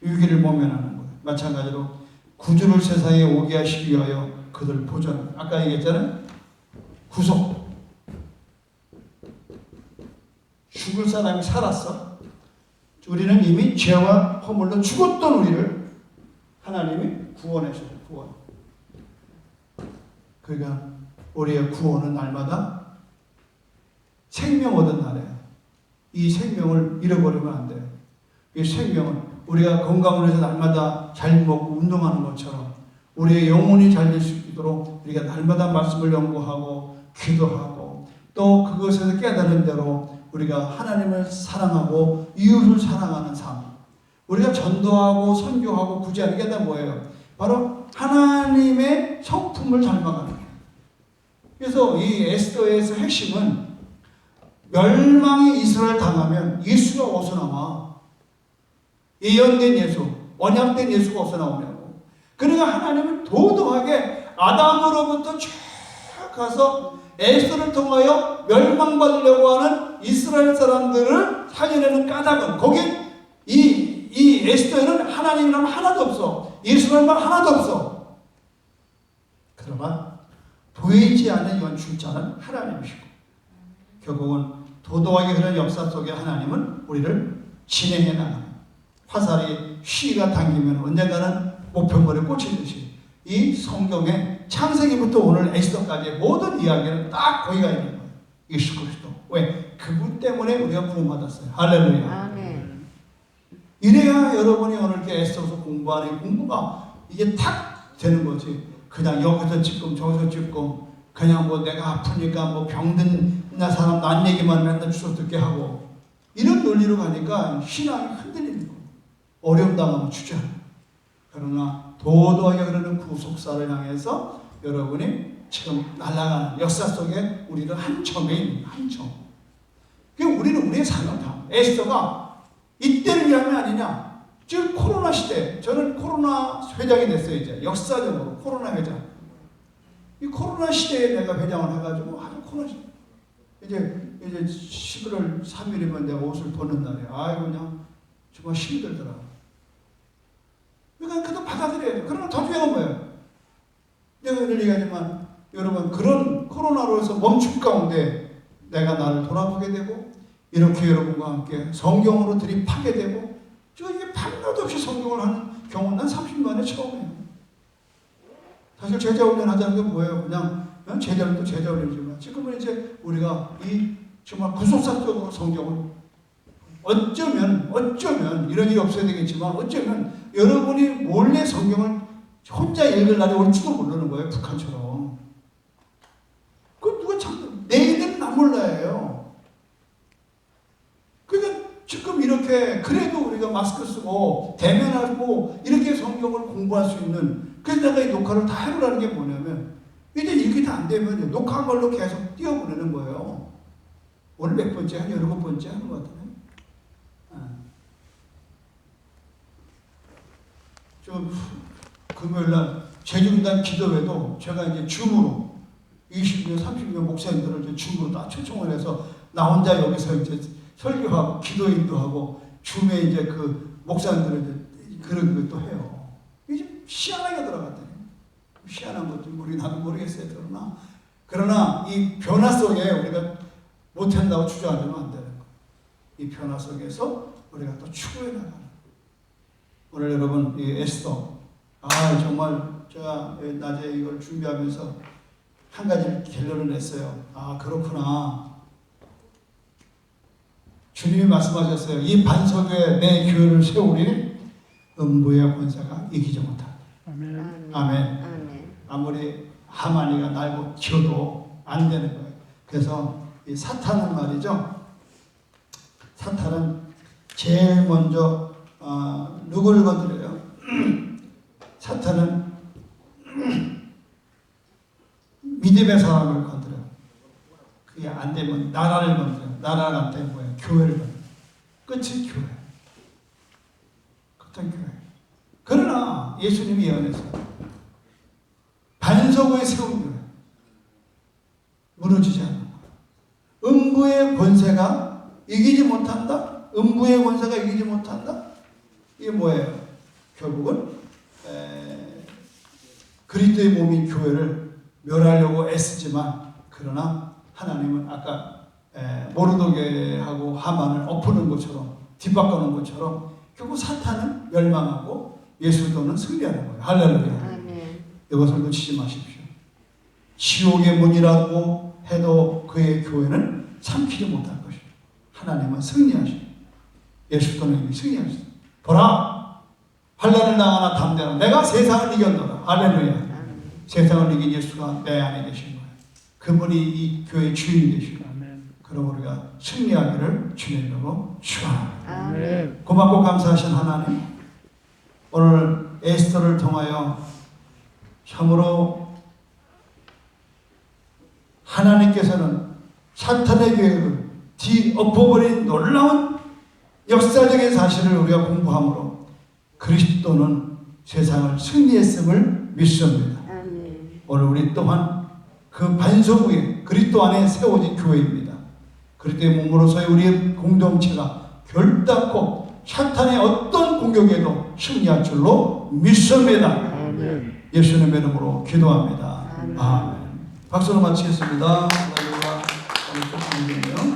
위기를 모면하는 거예요. 마찬가지로 구주를 세상에 오게 하시기 위하여 그들 보존. 아까 얘기했잖아요. 구속. 죽을 사람이 살았어. 우리는 이미 죄와 허물로 죽었던 우리를 하나님이 구원하셔요. 구원. 그러니까 우리의 구원은 날마다 생명 얻은 날이에요. 이 생명을 잃어버리면 안 돼요. 이 생명은 우리가 건강을 위해서 날마다 잘 먹고 운동하는 것처럼 우리의 영혼이 잘 될 수 있도록 우리가 날마다 말씀을 연구하고 기도하고 또 그것에서 깨달은 대로 우리가 하나님을 사랑하고 이웃을 사랑하는 삶. 우리가 전도하고 선교하고 구제하는 게 다 뭐예요? 바로 하나님의 성품을 닮아가는 거예요. 그래서 이 에스더에서 핵심은 멸망이 이스라엘 당하면 예수가 어디서 나와? 예언된 예수, 언약된 예수가 어디서 나오냐고. 그러니까 하나님은 도도하게 아담으로부터 쭉 가서 에스더를 통하여 멸망받으려고 하는 이스라엘 사람들을 살려내는 까닭은, 거긴 이 에스더에는 하나님 말 하나도 없어. 예수님 말 하나도 없어. 그러나 보이지 않는 연출자는 하나님이시고, 결국은 도도하게 그런 역사 속에 하나님은 우리를 진행해 나가는, 화살이 쉬가 당기면 언젠가는 목표물에 꽂히듯이 이 성경의 창세기부터 오늘 에스더까지의 모든 이야기는 딱 거기가 있는 거예요. 예수 그리스도. 왜? 그분 때문에 우리가 구원받았어요. 할렐루야. 아멘. 이래야 여러분이 오늘 이렇게 에스더서 공부하는 공부가 이게 탁 되는 거지. 그냥 여기서 찔끔 저기서 찔끔 그냥 뭐 내가 아프니까 뭐 병든 나 사람 난 얘기만 맨날 주워 듣게 하고 이런 논리로 가니까 신앙이 흔들리는 거예요. 어려움 당하면 주저하는. 그러나 도도하게 그러는 구속사를 향해서 여러분이 지금 날아가는 역사 속에 우리는 한 첨에 있는 한 첨. 우리는 우리의 삶을 다 에스더가 이때를 위함이 아니냐. 지금 코로나 시대, 저는 코로나 회장이 됐어요. 이제 역사적으로 코로나 회장. 이 코로나 시대에 내가 회장을 해가지고 아주 코로나 시대. 이제 11월 3일이면 내가 옷을 벗는 날이야. 아이고 그냥 정말 힘들더라. 그러니까 그도 받아들여야 돼. 그러면 더 중요한 거예요. 내가 늘 얘기하지만 여러분, 그런 코로나로 해서 멈춘 가운데 내가 나를 돌아보게 되고 이렇게 여러분과 함께 성경으로 들이파게 되고, 저 이게 밤낮 없이 성경을 하는 경우는 난 30년에 처음이에요. 사실 제자 훈련 하자는 게 뭐예요? 그냥 제자훈련도 제자 훈련이지만 지금은 이제 우리가 이 정말 구속사적으로 성경을 어쩌면 이런 일이 없어야 되겠지만 어쩌면 여러분이 몰래 성경을 혼자 읽을 날이 올지도 모르는 거예요. 북한처럼. 그 누가 참 내일은 나 몰라요. 그러니까 지금 이렇게 그래도 우리가 마스크 쓰고 대면하고 이렇게 성경을 공부할 수 있는, 그래서 내가 이 녹화를 다 해보라는 게 뭐냐면 이제 이게 다 안 되면 녹화한 걸로 계속 띄워보내는 거예요. 오늘 몇 번째? 한 17번째 하는 것 같아요. 좀 금요일날 제중단 기도회도 제가 이제 줌으로 20년, 30년 목사님들을 이제 줌으로 다 초청을 해서 나 혼자 여기서 이제 설교하고 기도인도 하고 줌에 이제 그 목사님들을 이제 그런 것도 해요. 이제 희한하게 들어갔더니 희한한 것도 나도 모르겠어요. 그러나 이 변화 속에 우리가 못한다고 주저하면 안 되는 거예요. 이 변화 속에서 우리가 또 추구해 나가는. 오늘 여러분 이 에스더, 정말 제가 낮에 이걸 준비하면서 한 가지 결론을 냈어요. 그렇구나. 주님이 말씀하셨어요. 이 반석 위에 내 교회를 세우리 음부의 권세가 이기지 못한다. 아멘. 아멘. 아무리 하만이가 날고 튀어도 안 되는 거예요. 그래서 이 사탄은 말이죠. 사탄은 제일 먼저 누구를 건드려요? 사탄은 믿음의 사람을 건드려요. 그게 안 되면 나라를 건드려요. 나라가 안 되면 뭐예요? 교회를 건드려요. 끝이 교회. 끝은 교회. 그러나 예수님이 예언했어요. 반석 위에 세운 교회. 무너지지 않는 거예요. 음부의 권세가 이기지 못한다? 음부의 권세가 이기지 못한다? 이게 뭐예요? 결국은 그리스도의 몸인 교회를 멸하려고 애쓰지만, 그러나 하나님은 아까 모르도게하고 하만을 엎는 것처럼 뒷바꾸는 것처럼 결국 사탄은 멸망하고 예수도는 승리하는 거예요. 할렐루야. 이것을 놓치지 마십시오. 지옥의 문이라고 해도 그의 교회는 삼키지 못할 것이요. 하나님은 승리하시오. 예수도는 승리하시오. 보라, 환난을 당하나 담대하라. 내가 세상을 이겼노라. 할렐루야. 세상을 이긴 예수가 내 안에 계신 거예요. 그분이 이 교회의 주인이 되시고, 그럼 우리가 승리하기를 주님으로 축원합니다. 고맙고 감사하신 하나님, 오늘 에스더를 통하여 참으로 하나님께서는 사탄의 계획을 뒤엎어버린 놀라운 역사적인 사실을 우리가 공부함으로 그리스도는 세상을 승리했음을 믿습니다. 오늘 우리 또한 그 반석 위에 그리스도 안에 세워진 교회입니다. 그리스도의 몸으로서의 우리의 공동체가 결단코 사탄의 어떤 공격에도 승리할 줄로 믿습니다. 예수님의 이름으로 기도합니다. 아멘. 박수로 마치겠습니다. 오늘 좀